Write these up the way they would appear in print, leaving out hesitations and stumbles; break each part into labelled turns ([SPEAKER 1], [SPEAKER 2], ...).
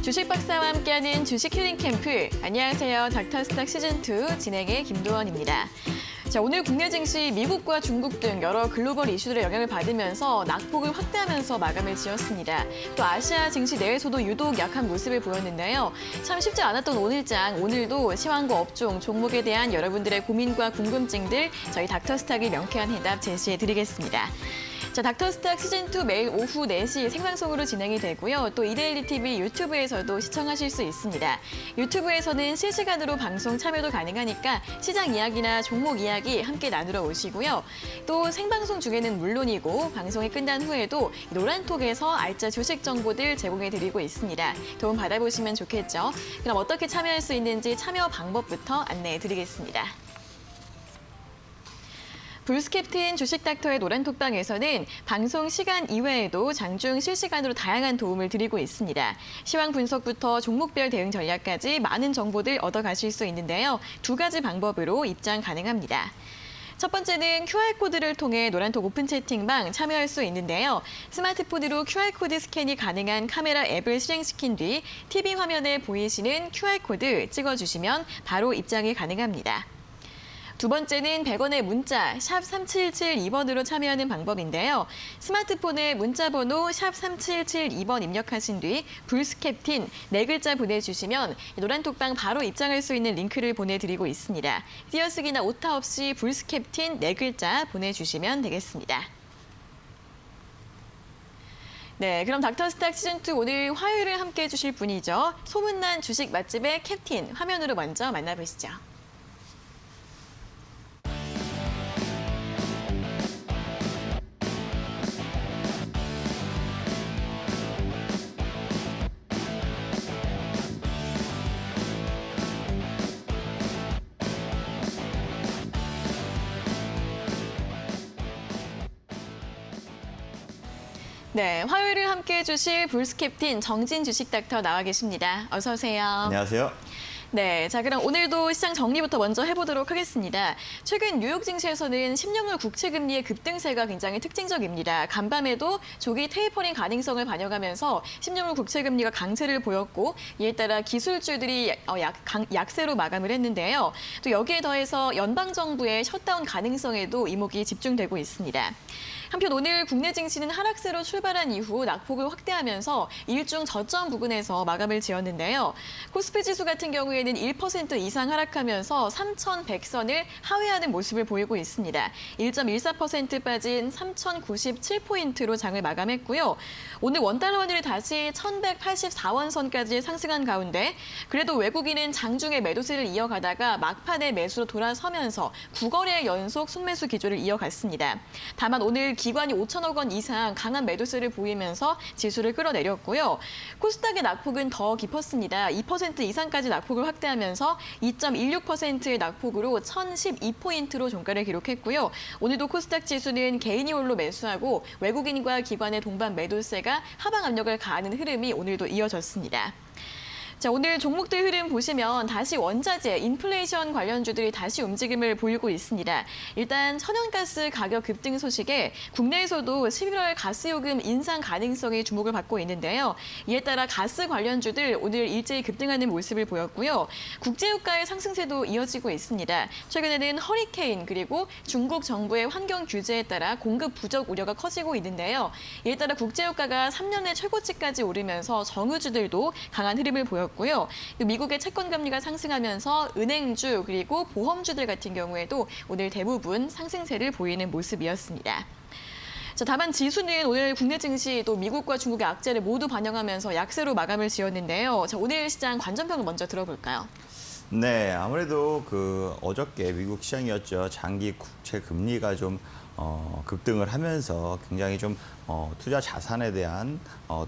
[SPEAKER 1] 주식 박사와 함께하는 주식 힐링 캠프. 안녕하세요. 닥터스탁 시즌2 진행의 김도원입니다. 자, 오늘 국내 증시 미국과 중국 등 여러 글로벌 이슈들의 영향을 받으면서 낙폭을 확대하면서 마감을 지었습니다. 또 아시아 증시 내에서도 유독 약한 모습을 보였는데요. 참 쉽지 않았던 오늘장, 오늘도 시황과 업종, 종목에 대한 여러분들의 고민과 궁금증들 저희 닥터스탁이 명쾌한 해답 제시해드리겠습니다. 자, 닥터스탁 시즌2 매일 오후 4시 생방송으로 진행이 되고요. 또 이데일리 TV 유튜브에서도 시청하실 수 있습니다. 유튜브에서는 실시간으로 방송 참여도 가능하니까 시장 이야기나 종목 이야기 함께 나누러 오시고요. 또 생방송 중에는 물론이고 방송이 끝난 후에도 노란톡에서 알짜 주식 정보들 제공해드리고 있습니다. 도움 받아보시면 좋겠죠. 그럼 어떻게 참여할 수 있는지 참여 방법부터 안내해드리겠습니다. 불스캡틴 주식닥터의 노란톡방에서는 방송 시간 이외에도 장중 실시간으로 다양한 도움을 드리고 있습니다. 시황 분석부터 종목별 대응 전략까지 많은 정보들 얻어가실 수 있는데요. 두 가지 방법으로 입장 가능합니다. 첫 번째는 QR코드를 통해 노란톡 오픈 채팅방 참여할 수 있는데요. 스마트폰으로 QR코드 스캔이 가능한 카메라 앱을 실행시킨 뒤 TV 화면에 보이시는 QR코드 찍어주시면 바로 입장이 가능합니다. 두 번째는 100원의 문자 샵 3772번으로 참여하는 방법인데요. 스마트폰에 문자번호 샵 3772번 입력하신 뒤 불스캡틴 4글자 보내주시면 노란톡방 바로 입장할 수 있는 링크를 보내드리고 있습니다. 띄어쓰기나 오타 없이 불스캡틴 4글자 보내주시면 되겠습니다. 네, 그럼 닥터스탁 시즌2 오늘 화요일을 함께 해주실 분이죠. 소문난 주식 맛집의 캡틴 화면으로 먼저 만나보시죠. 네, 화요일을 함께해 주실 불스캡틴 정진 주식닥터 나와 계십니다. 어서 오세요.
[SPEAKER 2] 안녕하세요.
[SPEAKER 1] 네, 자 그럼 오늘도 시장 정리부터 먼저 해보도록 하겠습니다. 최근 뉴욕 증시에서는 10년물 국채 금리의 급등세가 굉장히 특징적입니다. 간밤에도 조기 테이퍼링 가능성을 반영하면서 10년물 국채 금리가 강세를 보였고 이에 따라 기술주들이 약세로 마감을 했는데요. 또 여기에 더해서 연방 정부의 셧다운 가능성에도 이목이 집중되고 있습니다. 한편 오늘 국내 증시는 하락세로 출발한 이후 낙폭을 확대하면서 일중 저점 부근에서 마감을 지었는데요. 코스피 지수 같은 경우에는 1% 이상 하락하면서 3,100선을 하회하는 모습을 보이고 있습니다. 1.14% 빠진 3,097포인트로 장을 마감했고요. 오늘 원달러 환율이 다시 1,184원 선까지 상승한 가운데 그래도 외국인은 장중에 매도세를 이어가다가 막판에 매수로 돌아서면서 9거래 연속 순매수 기조를 이어갔습니다. 다만 오늘 기관이 5천억 원 이상 강한 매도세를 보이면서 지수를 끌어내렸고요. 코스닥의 낙폭은 더 깊었습니다. 2% 이상까지 낙폭을 확대하면서 2.16%의 낙폭으로 1,012포인트로 종가를 기록했고요. 오늘도 코스닥 지수는 개인이 홀로 매수하고 외국인과 기관의 동반 매도세가 하방 압력을 가하는 흐름이 오늘도 이어졌습니다. 자, 오늘 종목들 흐름 보시면 다시 원자재, 인플레이션 관련주들이 다시 움직임을 보이고 있습니다. 일단 천연가스 가격 급등 소식에 국내에서도 11월 가스요금 인상 가능성이 주목을 받고 있는데요. 이에 따라 가스 관련주들 오늘 일제히 급등하는 모습을 보였고요. 국제유가의 상승세도 이어지고 있습니다. 최근에는 허리케인 그리고 중국 정부의 환경 규제에 따라 공급 부족 우려가 커지고 있는데요. 이에 따라 국제유가가 3년의 최고치까지 오르면서 정유주들도 강한 흐름을 보였고 고요. 미국의 채권 금리가 상승하면서 은행주 그리고 보험주들 같은 경우에도 오늘 대부분 상승세를 보이는 모습이었습니다. 자, 다만 지수는 오늘 국내 증시 또 미국과 중국의 악재를 모두 반영하면서 약세로 마감을 지었는데요. 자, 오늘 시장 관전평을 먼저 들어볼까요?
[SPEAKER 2] 네, 아무래도 어저께 미국 시장이었죠. 장기 국채 금리가 좀 급등을 하면서 굉장히 좀 투자 자산에 대한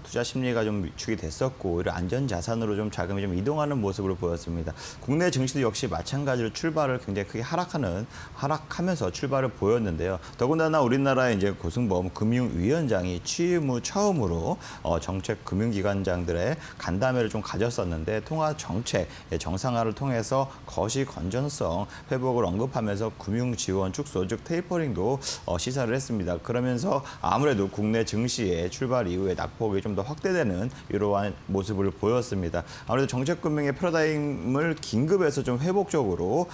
[SPEAKER 2] 투자 심리가 좀 위축이 됐었고 오히려 안전 자산으로 좀 자금이 좀 이동하는 모습으로 보였습니다. 국내 증시도 역시 마찬가지로 출발을 굉장히 크게 하락하면서 출발을 보였는데요. 더군다나 우리나라의 이제 고승범 금융위원장이 취임 후 처음으로 정책 금융기관장들의 간담회를 좀 가졌었는데 통화 정책 정상화를 통해서 거시 건전성 회복을 언급하면서 금융 지원 축소 즉 테이퍼링도 시사를 했습니다. 그러면서 아무래도 국내 국내 증시의 출발 이후에 낙폭이 좀 더 확대되는 이러한 모습을 보였습니다. 아무래도 정책금융의 패러다임을 긴급해서 좀 회복적으로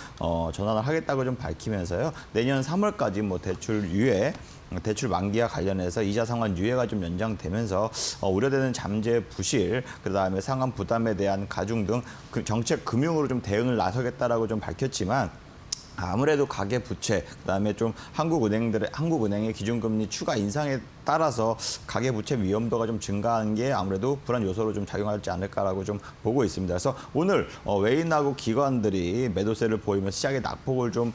[SPEAKER 2] 전환을 하겠다고 좀 밝히면서요. 내년 3월까지 뭐 대출 유예, 대출 만기와 관련해서 이자 상환 유예가 좀 연장되면서 우려되는 잠재 부실, 그다음에 상환 부담에 대한 가중 등 정책 금융으로 좀 대응을 나서겠다라고 좀 밝혔지만 아무래도 가계 부채, 그다음에 좀 한국은행의 기준금리 추가 인상에 따라서 가계 부채 위험도가 좀 증가한 게 아무래도 불안 요소로 좀 작용하지 않을까라고 좀 보고 있습니다. 그래서 오늘 외인하고 기관들이 매도세를 보이면서 시장의 낙폭을 좀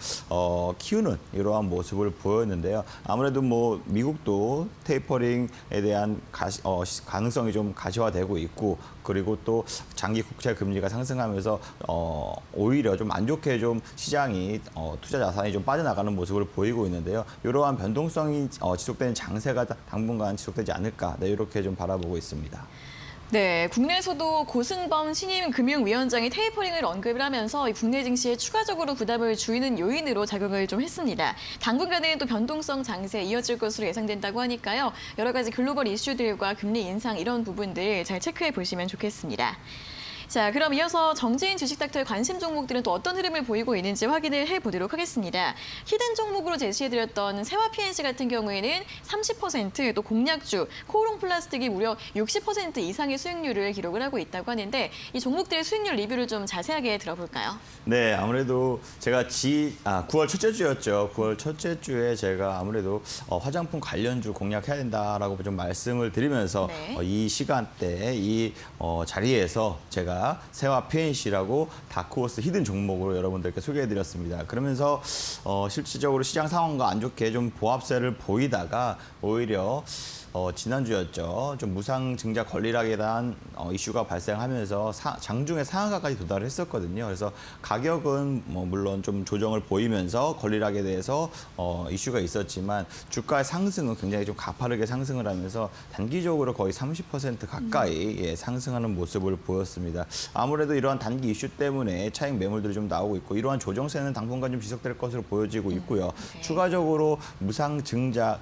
[SPEAKER 2] 키우는 이러한 모습을 보였는데요. 아무래도 뭐 미국도 테이퍼링에 대한 가능성이 좀 가시화되고 있고, 그리고 또 장기 국채 금리가 상승하면서 오히려 좀 안 좋게 좀 시장이 투자 자산이 좀 빠져나가는 모습을 보이고 있는데요. 이러한 변동성이 지속되는 장세가 당분간 지속되지 않을까, 네, 이렇게 좀 바라보고 있습니다.
[SPEAKER 1] 네, 국내에서도 고승범 신임 금융위원장이 테이퍼링을 언급을 하면서 이 국내 증시에 추가적으로 부담을 주는 요인으로 작용을 좀 했습니다. 당분간은 또 변동성 장세 이어질 것으로 예상된다고 하니까요. 여러 가지 글로벌 이슈들과 금리 인상 이런 부분들 잘 체크해 보시면 좋겠습니다. 자, 그럼 이어서 정재인 주식닥터의 관심 종목들은 또 어떤 흐름을 보이고 있는지 확인을 해보도록 하겠습니다. 히든 종목으로 제시해드렸던 세화 PNC 같은 경우에는 30%, 또 공약주, 코오롱 플라스틱이 무려 60% 이상의 수익률을 기록을 하고 있다고 하는데 이 종목들의 수익률 리뷰를 좀 자세하게 들어볼까요?
[SPEAKER 2] 네, 아무래도 제가 9월 첫째 주였죠. 9월 첫째 주에 제가 아무래도 화장품 관련주 공략해야 된다라고 좀 말씀을 드리면서
[SPEAKER 1] 네.
[SPEAKER 2] 이 시간대 이 자리에서 제가 세화 PNC라고 다크호스 히든 종목으로 여러분들께 소개해드렸습니다. 그러면서 실질적으로 시장 상황과 안 좋게 좀 보합세를 보이다가 오히려 지난주였죠. 좀 무상 증자 권리락에 대한 이슈가 발생하면서 장중에 상한가까지 도달을 했었거든요. 그래서 가격은 뭐 물론 좀 조정을 보이면서 권리락에 대해서 이슈가 있었지만 주가의 상승은 굉장히 좀 가파르게 상승을 하면서 단기적으로 거의 30% 가까이 상승하는 모습을 보였습니다. 아무래도 이러한 단기 이슈 때문에 차익 매물들이 좀 나오고 있고 이러한 조정세는 당분간 좀 지속될 것으로 보여지고 있고요.
[SPEAKER 1] 네.
[SPEAKER 2] 추가적으로 무상 증자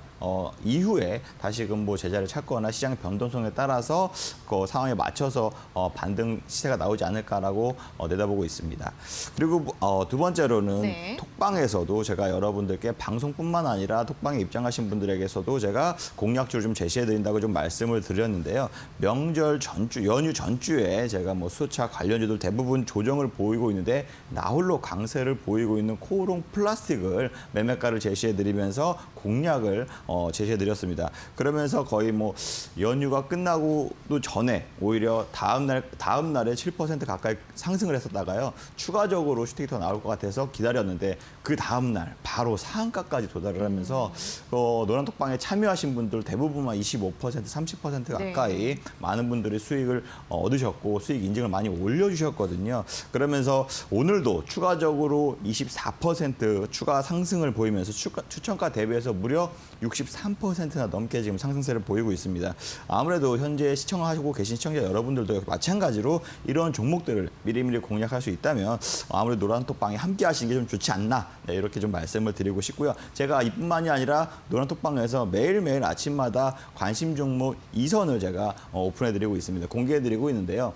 [SPEAKER 2] 이후에 다시금 뭐 제자를 찾거나 시장 변동성에 따라서 그 상황에 맞춰서 반등 시세가 나오지 않을까라고 내다보고 있습니다. 그리고 두 번째로는
[SPEAKER 1] 네.
[SPEAKER 2] 톡방에서도 제가 여러분들께 방송뿐만 아니라 톡방에 입장하신 분들에게서도 제가 공략주를 좀 제시해드린다고 좀 말씀을 드렸는데요. 명절 전주, 연휴 전주에 제가 뭐 수소차 관련주들 대부분 조정을 보이고 있는데 나홀로 강세를 보이고 있는 코오롱 플라스틱을 매매가를 제시해드리면서 공략을 제시해드렸습니다. 그러면서 거의 뭐 연휴가 끝나고도 전에 오히려 다음 날에 7% 가까이 상승을 했었다가요. 추가적으로 슈팅이 더 나올 것 같아서 기다렸는데 그 다음 날 바로 상한가까지 도달을 하면서 노란톡방에 참여하신 분들 대부분만 25%, 30% 가까이
[SPEAKER 1] 네.
[SPEAKER 2] 많은 분들이 수익을 얻으셨고 수익 인증을 많이 올려주셨거든요. 그러면서 오늘도 추가적으로 24% 추가 상승을 보이면서 추천가 대비해서 무려 63%나 넘게 지금 상승세를 보이고 있습니다. 아무래도 현재 시청하고 계신 시청자 여러분들도 마찬가지로 이런 종목들을 미리미리 공략할 수 있다면 아무래도 노란톡방에 함께 하시는 게 좀 좋지 않나, 네, 이렇게 좀 말씀을 드리고 싶고요. 제가 이뿐만이 아니라 노란톡방에서 매일매일 아침마다 관심 종목 2선을 제가 오픈해드리고 있습니다. 공개해드리고 있는데요.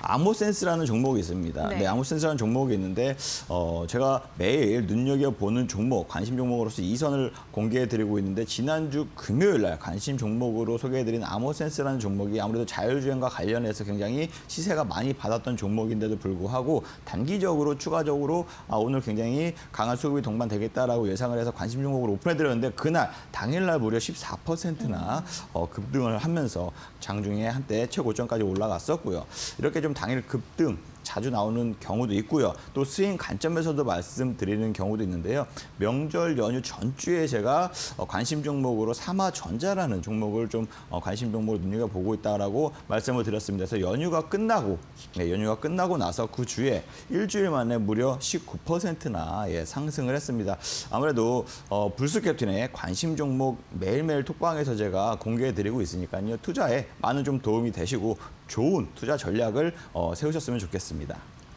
[SPEAKER 2] 아모센스라는 종목이 있습니다.
[SPEAKER 1] 네.
[SPEAKER 2] 네, 아모센스라는 종목이 있는데 제가 매일 눈여겨보는 종목, 관심 종목으로서 2선을 공개해드리고 있는데 지난주 금요일 날 관심 종목으로 소개해드린 아모센스라는 종목이 아무래도 자율주행과 관련해서 굉장히 시세가 많이 받았던 종목인데도 불구하고 단기적으로 추가적으로 오늘 굉장히 강한 수급이 동반되겠다라고 예상을 해서 관심 종목으로 오픈해드렸는데 그날 당일날 무려 14%나 급등을 하면서 장중에 한때 최고점까지 올라갔었고요. 이렇게 좀 당일 급등 자주 나오는 경우도 있고요. 또 스윙 관점에서도 말씀드리는 경우도 있는데요. 명절 연휴 전주에 제가 관심 종목으로 삼화전자라는 종목을 좀 관심 종목으로 눈여겨보고 있다라고 말씀을 드렸습니다. 그래서 연휴가 끝나고 나서 그 주에 일주일 만에 무려 19%나 상승을 했습니다. 아무래도 불스캡틴의 관심 종목 매일매일 톡방에서 제가 공개해드리고 있으니까요. 투자에 많은 좀 도움이 되시고 좋은 투자 전략을 세우셨으면 좋겠습니다.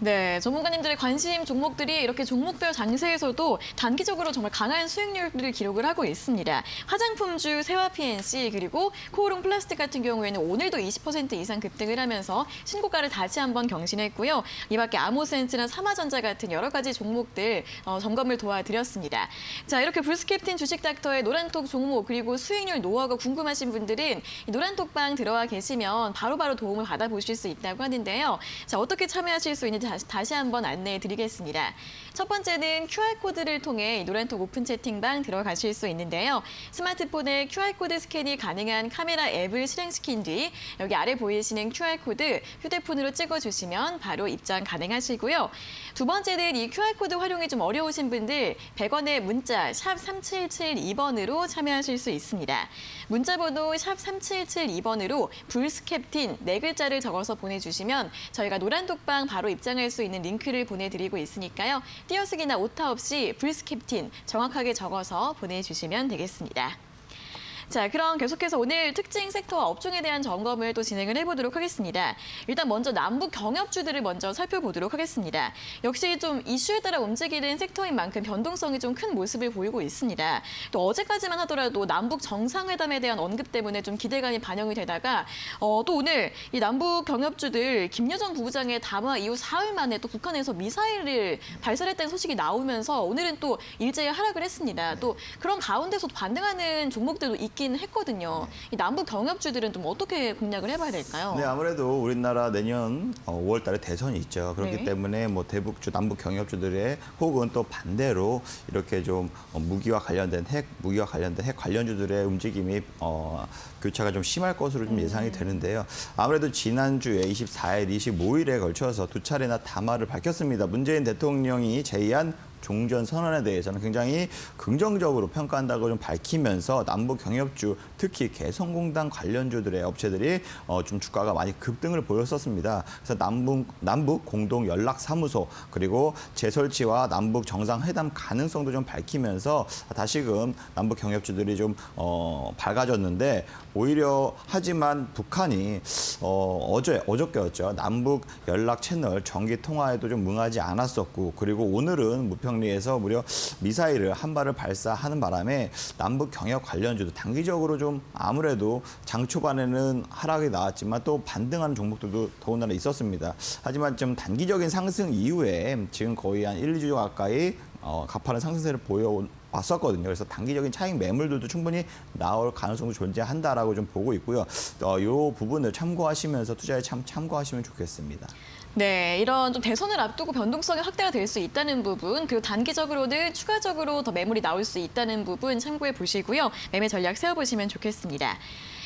[SPEAKER 1] 네, 전문가님들의 관심 종목들이 이렇게 종목별 장세에서도 단기적으로 정말 강한 수익률을 기록을 하고 있습니다. 화장품주 세화 PNC 그리고 코오롱 플라스틱 같은 경우에는 오늘도 20% 이상 급등을 하면서 신고가를 다시 한번 경신했고요. 이 밖에 아모센트나 삼화전자 같은 여러 가지 종목들 점검을 도와드렸습니다. 자, 이렇게 불스캡틴 주식닥터의 노란톡 종목 그리고 수익률 노하우가 궁금하신 분들은 이 노란톡방 들어와 계시면 바로바로 도움을 받아보실 수 있다고 하는데요. 자, 어떻게 참여하실 수 있는지 다시 한번 안내해 드리겠습니다. 첫 번째는 QR코드를 통해 노란톡 오픈 채팅방 들어가실 수 있는데요. 스마트폰에 QR코드 스캔이 가능한 카메라 앱을 실행시킨 뒤 여기 아래 보이시는 QR코드 휴대폰으로 찍어주시면 바로 입장 가능하시고요. 두 번째는 이 QR코드 활용이 좀 어려우신 분들 100원의 문자 샵 3772번으로 참여하실 수 있습니다. 문자번호 샵 3772번으로 불스캡틴 4글자를 적어서 보내주시면 저희가 노란톡방 바로 입장할 수 있는 링크를 보내드리고 있으니까요. 띄어쓰기나 오타 없이 불스캡틴 정확하게 적어서 보내주시면 되겠습니다. 자, 그럼 계속해서 오늘 특징 섹터와 업종에 대한 점검을 또 진행을 해보도록 하겠습니다. 일단 먼저 남북 경협주들을 먼저 살펴보도록 하겠습니다. 역시 좀 이슈에 따라 움직이는 섹터인 만큼 변동성이 좀 큰 모습을 보이고 있습니다. 또 어제까지만 하더라도 남북 정상회담에 대한 언급 때문에 좀 기대감이 반영이 되다가 또 오늘 이 남북 경협주들 김여정 부부장의 담화 이후 사흘 만에 또 북한에서 미사일을 발사했다는 소식이 나오면서 오늘은 또 일제히 하락을 했습니다. 또 그런 가운데서도 반등하는 종목들도 있긴 했거든요. 이 남북 경협주들은 좀 어떻게 공략을 해봐야 될까요?
[SPEAKER 2] 네, 아무래도 우리나라 내년 5월 달에 대선이 있죠. 그렇기
[SPEAKER 1] 네.
[SPEAKER 2] 때문에 뭐 대북주, 남북 경협주들의 혹은 또 반대로 이렇게 좀 무기와 관련된 핵 관련주들의 움직임이 교차가 좀 심할 것으로 좀 예상이 되는데요. 아무래도 지난주에 24일, 25일에 걸쳐서 두 차례나 담화를 밝혔습니다. 문재인 대통령이 제의한 종전 선언에 대해서는 굉장히 긍정적으로 평가한다고 좀 밝히면서 남북 경협주, 특히 개성공단 관련주들의 업체들이 좀 주가가 많이 급등을 보였었습니다. 그래서 남북 공동 연락 사무소 그리고 재설치와 남북 정상회담 가능성도 좀 밝히면서 다시금 남북 경협주들이 좀 밝아졌는데 오히려 하지만 북한이 어저께였죠. 남북 연락 채널 정기 통화에도 좀 응하지 않았었고 그리고 오늘은 무평리에서 무려 미사일을 한 발을 발사하는 바람에 남북 경협 관련주도 단기적으로 좀 아무래도 장 초반에는 하락이 나왔지만 또 반등하는 종목들도 더군다나 있었습니다. 하지만 좀 단기적인 상승 이후에 지금 거의 한 1, 2주 가까이 가파른 상승세를 왔었거든요. 그래서 단기적인 차익 매물들도 충분히 나올 가능성도 존재한다라고 좀 보고 있고요. 이 부분을 참고하시면서 투자에 참고하시면 좋겠습니다.
[SPEAKER 1] 네, 이런 좀 대선을 앞두고 변동성이 확대가 될 수 있다는 부분, 그리고 단기적으로는 추가적으로 더 매물이 나올 수 있다는 부분 참고해 보시고요. 매매 전략 세워보시면 좋겠습니다.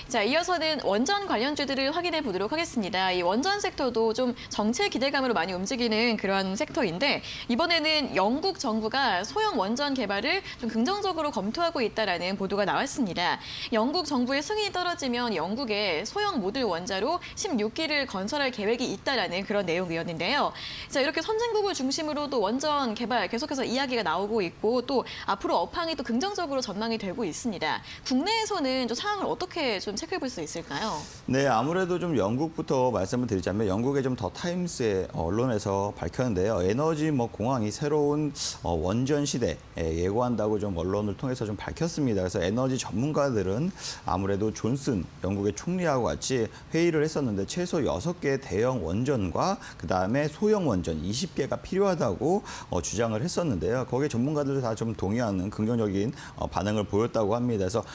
[SPEAKER 1] 자, 이어서는 원전 관련주들을 확인해 보도록 하겠습니다. 이 원전 섹터도 좀 정체 기대감으로 많이 움직이는 그런 섹터인데 이번에는 영국 정부가 소형 원전 개발을 좀 긍정적으로 검토하고 있다라는 보도가 나왔습니다. 영국 정부의 승인이 떨어지면 영국의 소형 모듈 원자로 16기를 건설할 계획이 있다라는 그런 내용이었는데요. 자, 이렇게 선진국을 중심으로도 원전 개발 계속해서 이야기가 나오고 있고 또 앞으로 업황이 또 긍정적으로 전망이 되고 있습니다. 국내에서는 좀 상황을 어떻게 좀 체크해 볼 수 있을까요?
[SPEAKER 2] 네, 아무래도 좀 영국부터 말씀을 드리자면 영국의 좀 더 타임스의 언론에서 밝혔는데요. 에너지 공항이 새로운 원전 시대 예고한다고 좀 언론을 통해서 좀 밝혔습니다. 그래서 에너지 전문가들은 아무래도 존슨 영국의 총리하고 같이 회의를 했었는데 최소 6개의 대형 원전과 그다음에 소형 원전 20개가 필요하다고 주장을 했었는데요. 거기에 전문가들도 다 좀 동의하는 긍정적인 반응을 보였다고 합니다. 그래서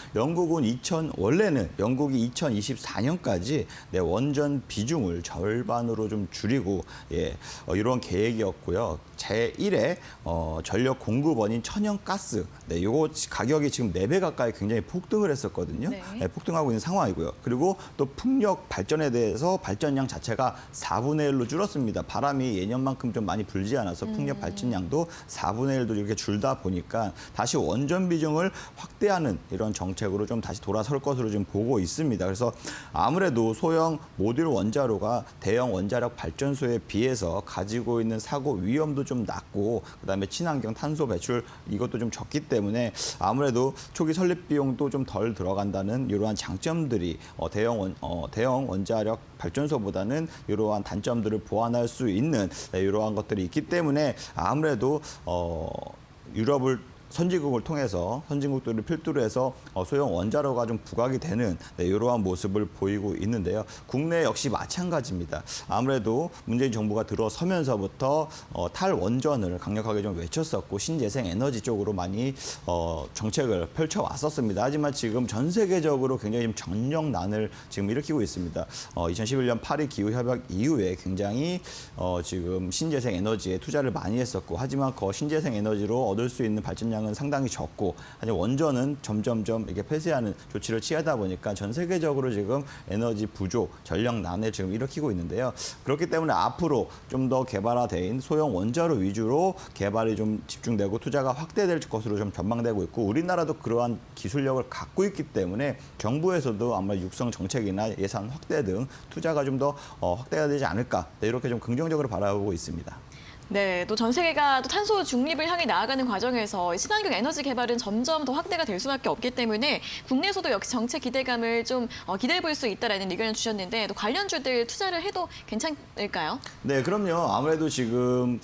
[SPEAKER 2] 원래는 영국이 2024년까지 원전 비중을 절반으로 좀 줄이고 이런 계획이었고요. 제1의 전력 공급원인 천연가스, 이거 가격이 지금 4배 가까이 굉장히 폭등을 했었거든요.
[SPEAKER 1] 네.
[SPEAKER 2] 폭등하고 있는 상황이고요. 그리고 또 풍력 발전에 대해서 발전량 자체가 4분의 1로 줄었습니다. 바람이 예년만큼 좀 많이 불지 않아서 풍력 발전량도 4분의 1도 이렇게 줄다 보니까 다시 원전 비중을 확대하는 이런 정책으로 좀 다시 돌아설 것으로 좀 보고 나오고 있습니다. 그래서 아무래도 소형 모듈 원자로가 대형 원자력 발전소에 비해서 가지고 있는 사고 위험도 좀 낮고 그다음에 친환경 탄소 배출 이것도 좀 적기 때문에 아무래도 초기 설립 비용도 좀 덜 들어간다는 이러한 장점들이 대형 원자력 발전소보다는 이러한 단점들을 보완할 수 있는 이러한 것들이 있기 때문에 아무래도 유럽을 선진국을 통해서 선진국들을 필두로 해서 소형 원자로가 좀 부각이 되는 이러한 모습을 보이고 있는데요. 국내 역시 마찬가지입니다. 아무래도 문재인 정부가 들어서면서부터 탈원전을 강력하게 좀 외쳤었고 신재생 에너지 쪽으로 많이 정책을 펼쳐왔었습니다. 하지만 지금 전 세계적으로 굉장히 좀 전력난을 지금 일으키고 있습니다. 2011년 파리 기후협약 이후에 굉장히 지금 신재생 에너지에 투자를 많이 했었고 하지만 그 신재생 에너지로 얻을 수 있는 발전량은 상당히 적고 하지만 원전은 점점점 이렇게 폐쇄하는 조치를 취하다 보니까 전 세계적으로 지금 에너지 부족, 전력난을 지금 일으키고 있는데요. 그렇기 때문에 앞으로 좀 더 개발화된 소형 원자로 위주로 개발이 좀 집중되고 투자가 확대될 것으로 좀 전망되고 있고 우리나라도 그러한 기술력을 갖고 있기 때문에 정부에서도 아마 육성 정책이나 예산 확대 등 투자가 좀 더 확대가 되지 않을까 이렇게 좀 긍정적으로 바라보고 있습니다.
[SPEAKER 1] 네, 또 전 세계가 또 탄소 중립을 향해 나아가는 과정에서 친환경 에너지 개발은 점점 더 확대가 될 수밖에 없기 때문에 국내에서도 역시 정책 기대감을 좀 기대해 볼 수 있다라는 의견을 주셨는데 또 관련주들 투자를 해도 괜찮을까요?
[SPEAKER 2] 네, 그럼요. 아무래도 지금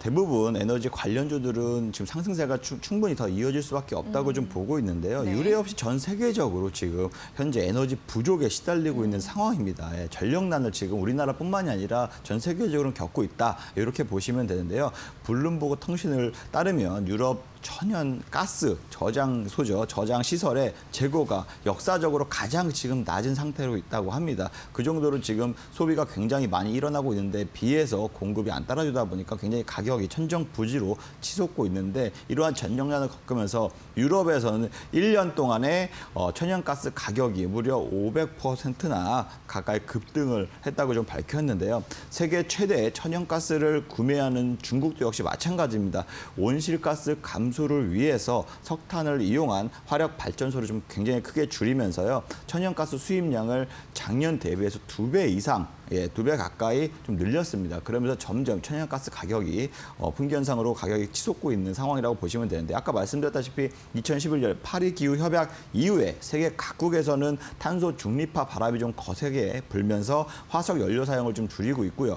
[SPEAKER 2] 대부분 에너지 관련주들은 지금 상승세가 충분히 더 이어질 수밖에 없다고 좀 보고 있는데요.
[SPEAKER 1] 네.
[SPEAKER 2] 유례 없이 전 세계적으로 지금 현재 에너지 부족에 시달리고 있는 상황입니다. 예, 전력난을 지금 우리나라뿐만이 아니라 전 세계적으로 겪고 있다. 이렇게 보시면 되는데요. 블룸버그 통신을 따르면 유럽 천연 가스 저장소죠. 저장 시설의 재고가 역사적으로 가장 지금 낮은 상태로 있다고 합니다. 그 정도로 지금 소비가 굉장히 많이 일어나고 있는데 비해서 공급이 안 따라주다 보니까 굉장히 가격이 천정부지로 치솟고 있는데 이러한 전력난을 겪으면서 유럽에서는 1년 동안에 천연가스 가격이 무려 500%나 가까이 급등을 했다고 좀 밝혔는데요. 세계 최대 천연가스를 구매하는 중국도 역시 마찬가지입니다. 온실가스 감소를 위해서 석탄을 이용한 화력 발전소를 좀 굉장히 크게 줄이면서요. 천연가스 수입량을 작년 대비해서 2배 이상, 2배 가까이 좀 늘렸습니다. 그러면서 점점 천연가스 가격이 풍기현상으로 가격이 치솟고 있는 상황이라고 보시면 되는데 아까 말씀드렸다시피 2011년 파리 기후협약 이후에 세계 각국에서는 탄소 중립화 바람이 좀 거세게 불면서 화석 연료 사용을 좀 줄이고 있고요.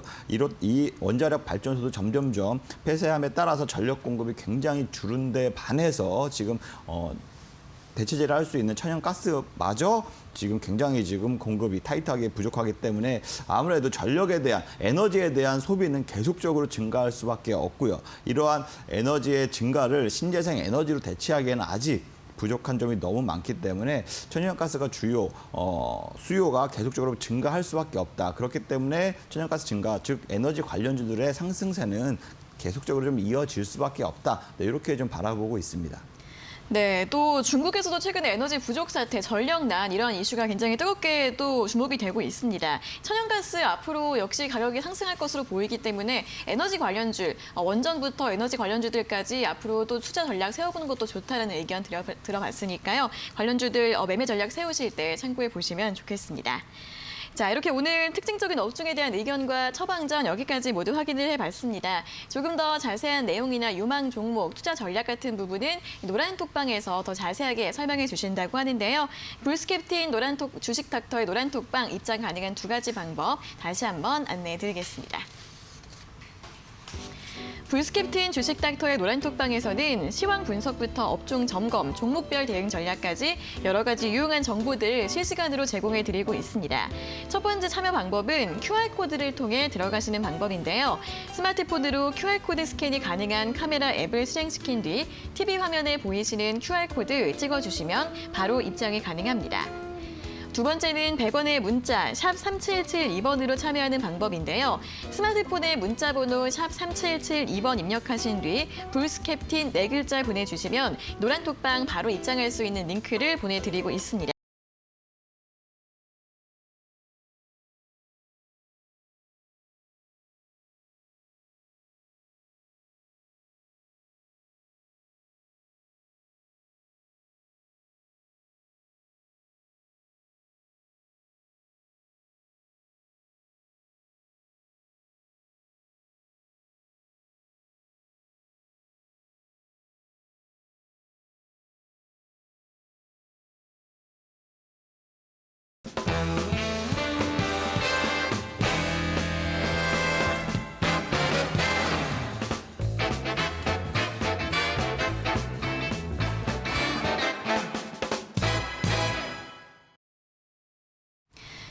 [SPEAKER 2] 이 원자력 발전소도 점점점 폐쇄함에 따라서 전력 공급이 굉장히 줄은 데 반해서 지금 대체제를 할 수 있는 천연가스마저 지금 굉장히 지금 공급이 타이트하게 부족하기 때문에 아무래도 전력에 대한 에너지에 대한 소비는 계속적으로 증가할 수밖에 없고요. 이러한 에너지의 증가를 신재생 에너지로 대체하기에는 아직 부족한 점이 너무 많기 때문에 천연가스가 주요 수요가 계속적으로 증가할 수밖에 없다. 그렇기 때문에 천연가스 증가, 즉 에너지 관련주들의 상승세는 계속적으로 좀 이어질 수밖에 없다. 네, 이렇게 좀 바라보고 있습니다.
[SPEAKER 1] 네, 또 중국에서도 최근에 에너지 부족 사태, 전력난 이런 이슈가 굉장히 뜨겁게 또 주목이 되고 있습니다. 천연가스 앞으로 역시 가격이 상승할 것으로 보이기 때문에 에너지 관련주, 원전부터 에너지 관련주들까지 앞으로 또 투자 전략 세워보는 것도 좋다라는 의견 들어봤으니까요. 관련주들 매매 전략 세우실 때 참고해 보시면 좋겠습니다. 자, 이렇게 오늘 특징적인 업종에 대한 의견과 처방전 여기까지 모두 확인을 해봤습니다. 조금 더 자세한 내용이나 유망 종목, 투자 전략 같은 부분은 노란톡방에서 더 자세하게 설명해 주신다고 하는데요. 불스캡틴 주식 닥터의 노란톡방 입장 가능한 2가지 방법 다시 한번 안내해 드리겠습니다. 불스캡틴 주식 닥터의 노란톡방에서는 시황 분석부터 업종 점검, 종목별 대응 전략까지 여러 가지 유용한 정보들 실시간으로 제공해 드리고 있습니다. 첫 번째 참여 방법은 QR코드를 통해 들어가시는 방법인데요. 스마트폰으로 QR코드 스캔이 가능한 카메라 앱을 실행시킨 뒤 TV 화면에 보이시는 QR코드 찍어주시면 바로 입장이 가능합니다. 두 번째는 100원의 문자 샵 3772번으로 참여하는 방법인데요. 스마트폰에 문자 번호 샵 3772번 입력하신 뒤 불스캡틴 4글자 보내주시면 노란톡방 바로 입장할 수 있는 링크를 보내드리고 있습니다.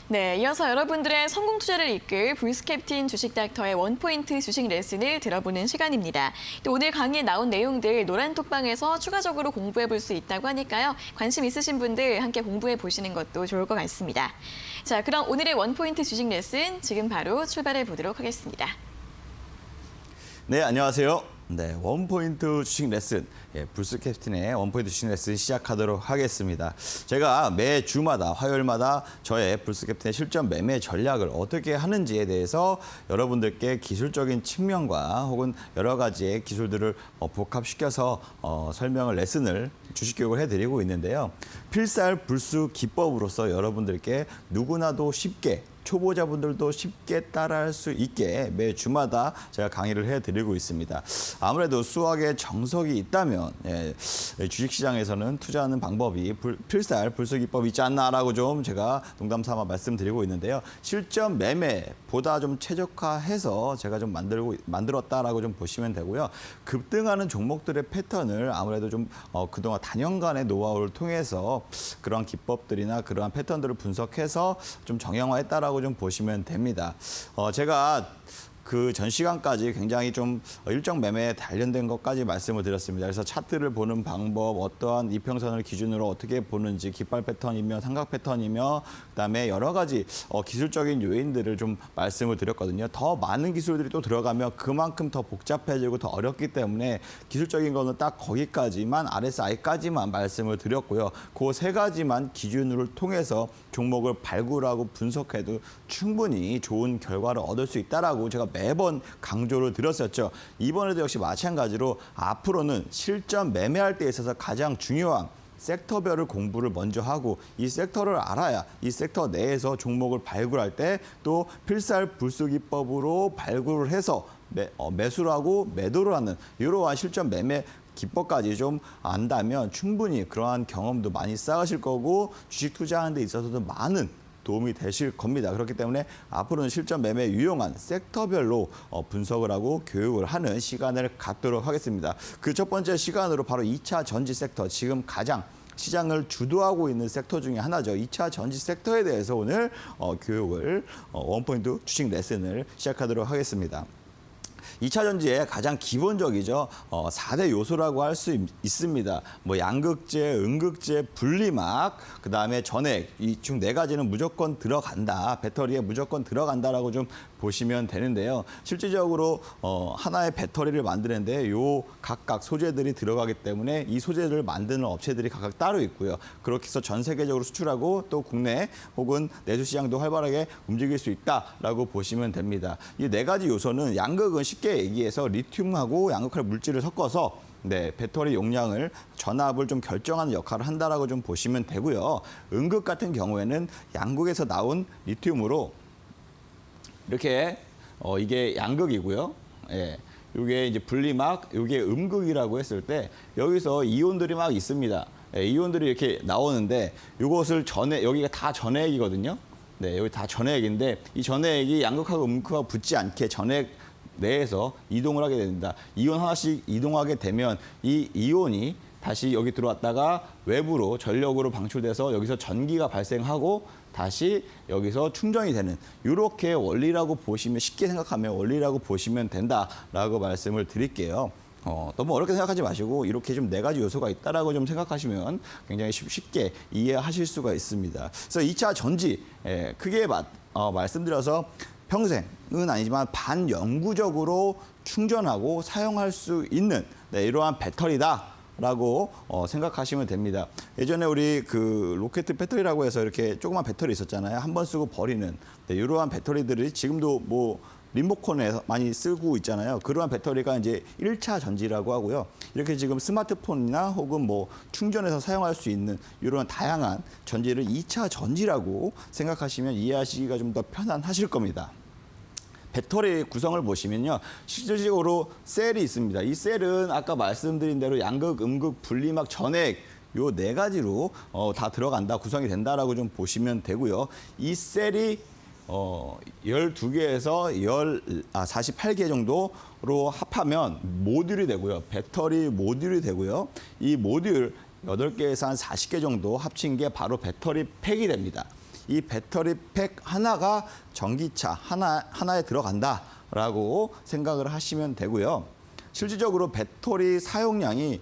[SPEAKER 1] 네, 이어서 여러분들의 성공 투자를 이끌 불스캡틴 주식닥터의 원포인트 주식 레슨을 들어보는 시간입니다. 또 오늘 강의에 나온 내용들 노란톡방에서 추가적으로 공부해 볼 수 있다고 하니까요. 관심 있으신 분들 함께 공부해 보시는 것도 좋을 것 같습니다. 자, 그럼 오늘의 원포인트 주식 레슨 지금 바로 출발해 보도록 하겠습니다.
[SPEAKER 2] 네, 안녕하세요. 네, 원포인트 주식 레슨, 불스캡틴의 원포인트 주식 레슨 시작하도록 하겠습니다. 제가 매주마다 화요일마다 저의 불스캡틴의 실전 매매 전략을 어떻게 하는지에 대해서 여러분들께 기술적인 측면과 혹은 여러 가지의 기술들을 복합시켜서 설명을 레슨을 주식 교육을 해드리고 있는데요. 필살불수 기법으로서 여러분들께 누구나도 쉽게 초보자분들도 쉽게 따라할 수 있게 매 주마다 제가 강의를 해드리고 있습니다. 아무래도 수학에 정석이 있다면 주식시장에서는 투자하는 방법이 필살불수기법이 있지 않나라고 좀 제가 농담삼아 말씀드리고 있는데요. 실전 매매보다 좀 최적화해서 제가 좀 만들었다라고 좀 보시면 되고요. 급등하는 종목들의 패턴을 아무래도 좀 그동안 단연간의 노하우를 통해서 그러한 기법들이나 그러한 패턴들을 분석해서 좀 정형화했다라고 좀 보시면 됩니다. 제가 그 전 시간까지 굉장히 좀 일정 매매에 관련된 것까지 말씀을 드렸습니다. 그래서 차트를 보는 방법, 어떠한 이평선을 기준으로 어떻게 보는지, 깃발 패턴이며 삼각 패턴이며 그다음에 여러 가지 기술적인 요인들을 좀 말씀을 드렸거든요. 더 많은 기술들이 또 들어가면 그만큼 더 복잡해지고 더 어렵기 때문에 기술적인 거는 딱 거기까지만 RSI까지만 말씀을 드렸고요. 그 세 가지만 기준으로 통해서 종목을 발굴하고 분석해도 충분히 좋은 결과를 얻을 수 있다라고 제가 매번 강조를 드렸었죠. 이번에도 역시 마찬가지로 앞으로는 실전 매매할 때 있어서 가장 중요한 섹터별을 공부를 먼저 하고 이 섹터를 알아야 이 섹터 내에서 종목을 발굴할 때 또 필살불수기법으로 발굴을 해서 매수를 하고 매도를 하는 이러한 실전 매매 기법까지 좀 안다면 충분히 그러한 경험도 많이 쌓으실 거고 주식 투자하는 데 있어서도 많은 도움이 되실 겁니다. 그렇기 때문에 앞으로는 실전 매매에 유용한 섹터별로 분석을 하고 교육을 하는 시간을 갖도록 하겠습니다. 그 첫 번째 시간으로 바로 2차 전지 섹터, 지금 가장 시장을 주도하고 있는 섹터 중에 하나죠. 2차 전지 sek터에 대해서 오늘 교육을 원포인트 주식 레슨을 시작하도록 하겠습니다. 2차 전지의 가장 기본적이죠. 4대 요소라고 할 수 있습니다. 뭐 양극재, 음극재, 분리막, 그다음에 전액 이 중 네 가지는 무조건 들어간다. 배터리에 무조건 들어간다라고 좀 보시면 되는데요. 실질적으로 하나의 배터리를 만드는데 요 각각 소재들이 들어가기 때문에 이 소재를 만드는 업체들이 각각 따로 있고요. 그렇게 해서 전 세계적으로 수출하고 또 국내 혹은 내수 시장도 활발하게 움직일 수 있다라고 보시면 됩니다. 이 네 가지 요소는 양극은 쉽게 얘기해서 리튬하고 양극할 물질을 섞어서 배터리 용량을 전압을 좀 결정하는 역할을 한다라고 좀 보시면 되고요. 음극 같은 경우에는 양극에서 나온 리튬으로 이렇게 이게 양극이고요. 예. 이게 이제 분리막, 이게 음극이라고 했을 때 여기서 이온들이 막 있습니다. 예, 이온들이 이렇게 나오는데 이것을 여기가 다 전해액이거든요. 네, 여기 다 전해액인데 이 전해액이 양극하고 음극하고 붙지 않게 전해액 내에서 이동을 하게 됩니다. 이온 하나씩 이동하게 되면 이 이온이 다시 여기 들어왔다가 외부로 전력으로 방출돼서 여기서 전기가 발생하고 다시 여기서 충전이 되는 이렇게 원리라고 보시면 쉽게 생각하면 원리라고 보시면 된다라고 말씀을 드릴게요. 너무 어렵게 생각하지 마시고 이렇게 좀 네 가지 요소가 있다라고 좀 생각하시면 굉장히 쉽게 이해하실 수가 있습니다. 그래서 2차 전지 크게 말씀드려서 평생은 아니지만 반영구적으로 충전하고 사용할 수 있는 이러한 배터리다라고 생각하시면 됩니다. 예전에 우리 그 로켓 배터리라고 해서 이렇게 조그만 배터리 있었잖아요. 한 번 쓰고 버리는 이러한 배터리들이 지금도 뭐 리모컨에서 많이 쓰고 있잖아요. 그러한 배터리가 이제 1차 전지라고 하고요. 이렇게 지금 스마트폰이나 혹은 뭐 충전해서 사용할 수 있는 이런 다양한 전지를 2차 전지라고 생각하시면 이해하시기가 좀 더 편안하실 겁니다. 배터리 구성을 보시면요. 실질적으로 셀이 있습니다. 이 셀은 아까 말씀드린 대로 양극, 음극, 분리막, 전액 요 네 가지로 다 들어간다, 구성이 된다라고 좀 보시면 되고요. 이 셀이 12개에서 48개 정도로 합하면 모듈이 되고요. 배터리 모듈이 되고요. 이 모듈 8개에서 한 40개 정도 합친 게 바로 배터리 팩이 됩니다. 이 배터리 팩 하나가 전기차 하나에 들어간다라고 생각을 하시면 되고요. 실질적으로 배터리 사용량이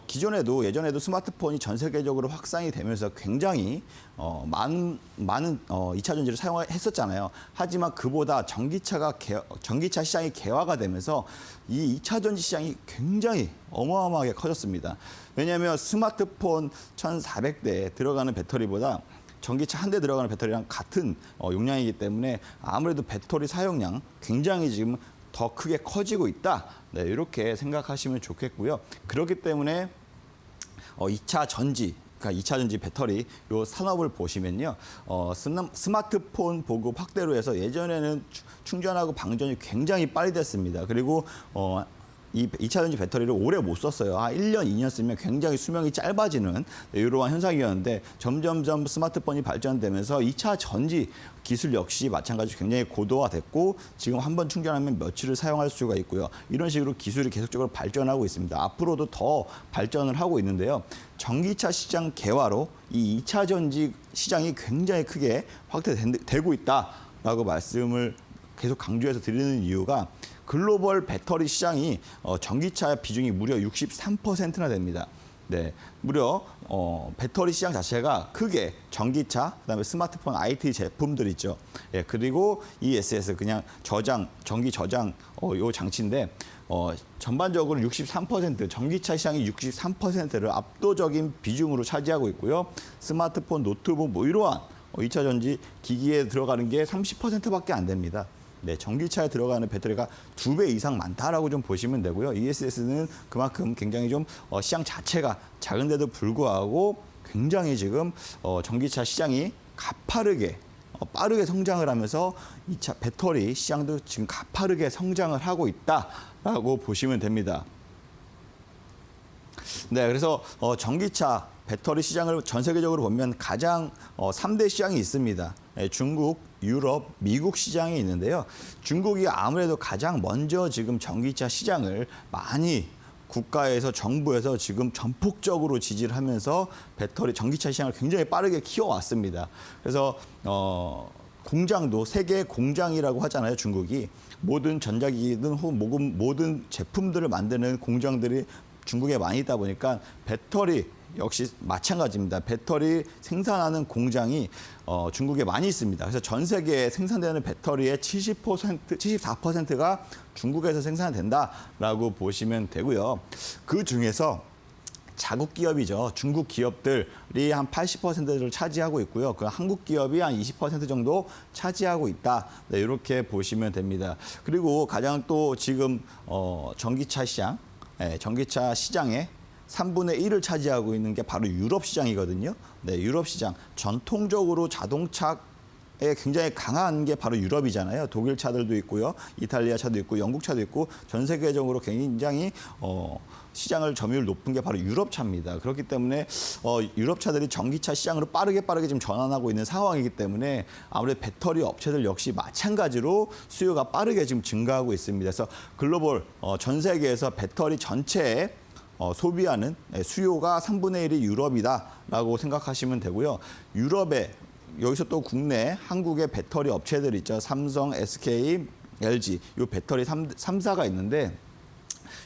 [SPEAKER 2] 기존에도 예전에도 스마트폰이 전 세계적으로 확산이 되면서 굉장히 많은 2차 전지를 사용했었잖아요. 하지만 그보다 전기차 시장이 개화가 되면서 이 2차 전지 시장이 굉장히 어마어마하게 커졌습니다. 왜냐하면 스마트폰 1,400대에 들어가는 배터리보다 전기차 한 대 들어가는 배터리랑 같은 용량이기 때문에 아무래도 배터리 사용량 굉장히 지금 더 크게 커지고 있다. 네, 이렇게 생각하시면 좋겠고요. 그렇기 때문에 2차 전지, 그러니까 2차 전지 배터리 요 산업을 보시면요. 스마트폰 보급 확대로 해서 예전에는 충전하고 방전이 굉장히 빨리 됐습니다. 그리고 이 2차 전지 배터리를 오래 못 썼어요. 1년, 2년 쓰면 굉장히 수명이 짧아지는 이러한 현상이었는데 점점점 스마트폰이 발전되면서 2차 전지 기술 역시 마찬가지로 굉장히 고도화됐고 지금 한 번 충전하면 며칠을 사용할 수가 있고요. 이런 식으로 기술이 계속적으로 발전하고 있습니다. 앞으로도 더 발전을 하고 있는데요. 전기차 시장 개화로 이 2차 전지 시장이 굉장히 크게 확대되고 있다라고 말씀을 계속 강조해서 드리는 이유가 글로벌 배터리 시장이 전기차 비중이 무려 63%나 됩니다. 네, 무려 배터리 시장 자체가 크게 전기차, 그다음에 스마트폰, IT 제품들 있죠. 예, 그리고 ESS 그냥 전기 저장 요 장치인데 전반적으로 63% 전기차 시장이 63%를 압도적인 비중으로 차지하고 있고요. 스마트폰, 노트북 뭐 이러한 2차 전지 기기에 들어가는 게 30%밖에 안 됩니다. 네, 전기차에 들어가는 배터리가 2배 이상 많다라고 좀 보시면 되고요. ESS는 그만큼 굉장히 좀 시장 자체가 작은데도 불구하고 굉장히 지금 전기차 시장이 가파르게 빠르게 성장을 하면서 2차 배터리 시장도 지금 가파르게 성장을 하고 있다라고 보시면 됩니다. 네, 그래서 전기차 배터리 시장을 전 세계적으로 보면 가장 3대 시장이 있습니다. 중국, 유럽, 미국 시장이 있는데요. 중국이 아무래도 가장 먼저 지금 전기차 시장을 많이 국가에서 정부에서 지금 전폭적으로 지지를 하면서 배터리 전기차 시장을 굉장히 빠르게 키워왔습니다. 그래서 공장도 세계 공장이라고 하잖아요, 중국이. 모든 전자기기든 혹은 모든 제품들을 만드는 공장들이 중국에 많이 있다 보니까 배터리 역시 마찬가지입니다. 배터리 생산하는 공장이 중국에 많이 있습니다. 그래서 전 세계에 생산되는 배터리의 74%가 중국에서 생산된다라고 보시면 되고요. 그 중에서 자국 기업이죠. 중국 기업들이 한 80%를 차지하고 있고요. 그 한국 기업이 한 20% 정도 차지하고 있다. 네, 이렇게 보시면 됩니다. 그리고 가장 또 지금 전기차 시장, 전기차 시장에 3분의 1을 차지하고 있는 게 바로 유럽 시장이거든요. 네, 유럽 시장. 전통적으로 자동차에 굉장히 강한 게 바로 유럽이잖아요. 독일 차들도 있고요. 이탈리아 차도 있고 영국 차도 있고 전 세계적으로 굉장히 시장을 점유율 높은 게 바로 유럽 차입니다. 그렇기 때문에 유럽 차들이 전기차 시장으로 빠르게 지금 전환하고 있는 상황이기 때문에 아무래도 배터리 업체들 역시 마찬가지로 수요가 빠르게 지금 증가하고 있습니다. 그래서 글로벌 전 세계에서 배터리 전체에 소비하는 수요가 3분의 1이 유럽이다라고 생각하시면 되고요. 유럽에 여기서 또 국내 한국의 배터리 업체들 있죠. 삼성, SK, LG 이 배터리 3사가 있는데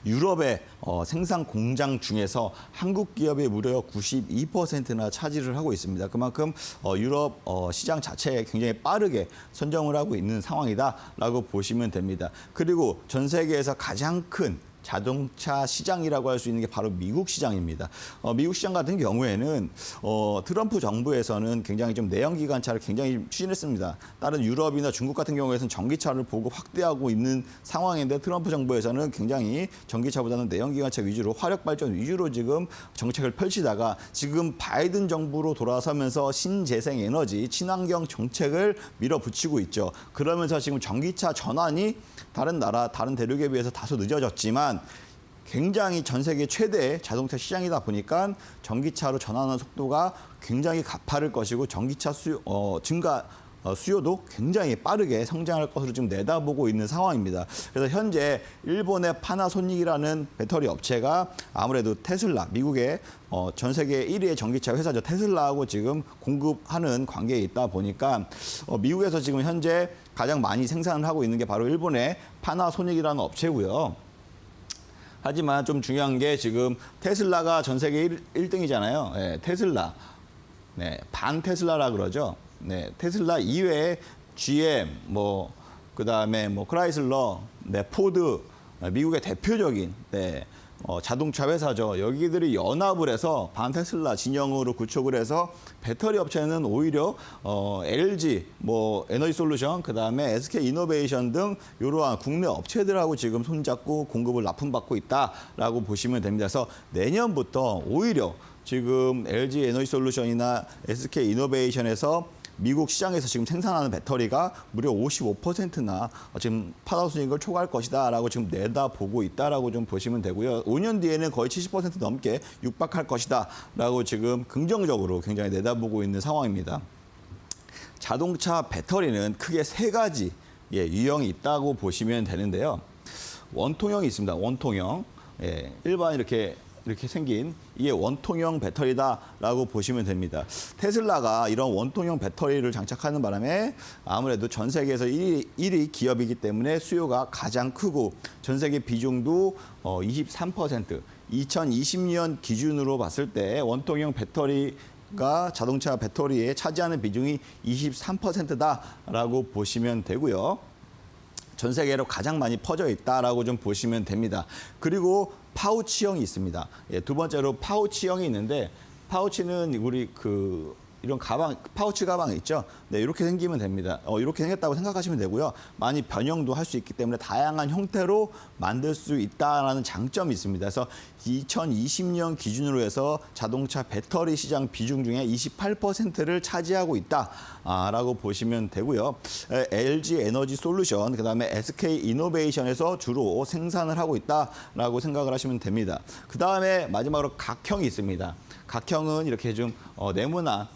[SPEAKER 2] 유럽의 생산 공장 중에서 한국 기업이 무려 92%나 차지를 하고 있습니다. 그만큼 유럽 시장 자체에 굉장히 빠르게 선정을 하고 있는 상황이다라고 보시면 됩니다. 그리고 전 세계에서 가장 큰 자동차 시장이라고 할 수 있는 게 바로 미국 시장입니다. 미국 시장 같은 경우에는 트럼프 정부에서는 굉장히 좀 내연기관차를 굉장히 추진했습니다. 다른 유럽이나 중국 같은 경우에는 전기차를 보급 확대하고 있는 상황인데 트럼프 정부에서는 굉장히 전기차보다는 내연기관차 위주로 화력 발전 위주로 지금 정책을 펼치다가 지금 바이든 정부로 돌아서면서 신재생 에너지, 친환경 정책을 밀어붙이고 있죠. 그러면서 지금 전기차 전환이 다른 나라, 다른 대륙에 비해서 다소 늦어졌지만 굉장히 전 세계 최대의 자동차 시장이다 보니까 전기차로 전환하는 속도가 굉장히 가파를 것이고 전기차 수요 증가 수요도 굉장히 빠르게 성장할 것으로 지금 내다보고 있는 상황입니다. 그래서 현재 일본의 파나소닉이라는 배터리 업체가 아무래도 테슬라, 미국의 전 세계 1위의 전기차 회사죠. 테슬라하고 지금 공급하는 관계에 있다 보니까 미국에서 지금 현재 가장 많이 생산을 하고 있는 게 바로 일본의 파나소닉이라는 업체고요. 하지만 좀 중요한 게 지금 테슬라가 전 세계 1등이잖아요. 네, 테슬라. 네, 반 테슬라라 그러죠. 네, 테슬라 이외에 GM, 그다음에 크라이슬러, 네, 포드, 미국의 대표적인 자동차 회사죠. 여기들이 연합을 해서 반 테슬라 진영으로 구축을 해서 배터리 업체는 오히려 LG, 에너지 솔루션, 그다음에 SK 이노베이션 등 이러한 국내 업체들하고 지금 손잡고 공급을 납품받고 있다라고 보시면 됩니다. 그래서 내년부터 오히려 지금 LG 에너지 솔루션이나 SK 이노베이션에서 미국 시장에서 지금 생산하는 배터리가 무려 55%나 지금 파나소닉을 초과할 것이다라고 지금 내다보고 있다라고 좀 보시면 되고요. 5년 뒤에는 거의 70% 넘게 육박할 것이다라고 지금 긍정적으로 굉장히 내다보고 있는 상황입니다. 자동차 배터리는 크게 세 가지 유형이 있다고 보시면 되는데요. 원통형이 있습니다. 원통형. 일반 이렇게 생긴 이게 원통형 배터리다라고 보시면 됩니다. 테슬라가 이런 원통형 배터리를 장착하는 바람에 아무래도 전 세계에서 1위 기업이기 때문에 수요가 가장 크고 전 세계 비중도 23%, 2020년 기준으로 봤을 때 원통형 배터리가 자동차 배터리에 차지하는 비중이 23%다라고 보시면 되고요. 전 세계로 가장 많이 퍼져 있다라고 좀 보시면 됩니다. 그리고 파우치형이 있습니다. 두 번째로 파우치형이 있는데 파우치는 우리 이런 가방, 파우치 가방 있죠? 네, 이렇게 생기면 됩니다. 이렇게 생겼다고 생각하시면 되고요. 많이 변형도 할 수 있기 때문에 다양한 형태로 만들 수 있다는 장점이 있습니다. 그래서 2020년 기준으로 해서 자동차 배터리 시장 비중 중에 28%를 차지하고 있다라고 보시면 되고요. LG 에너지 솔루션, 그다음에 SK 이노베이션에서 주로 생산을 하고 있다라고 생각을 하시면 됩니다. 그다음에 마지막으로 각형이 있습니다. 각형은 이렇게 좀 네모난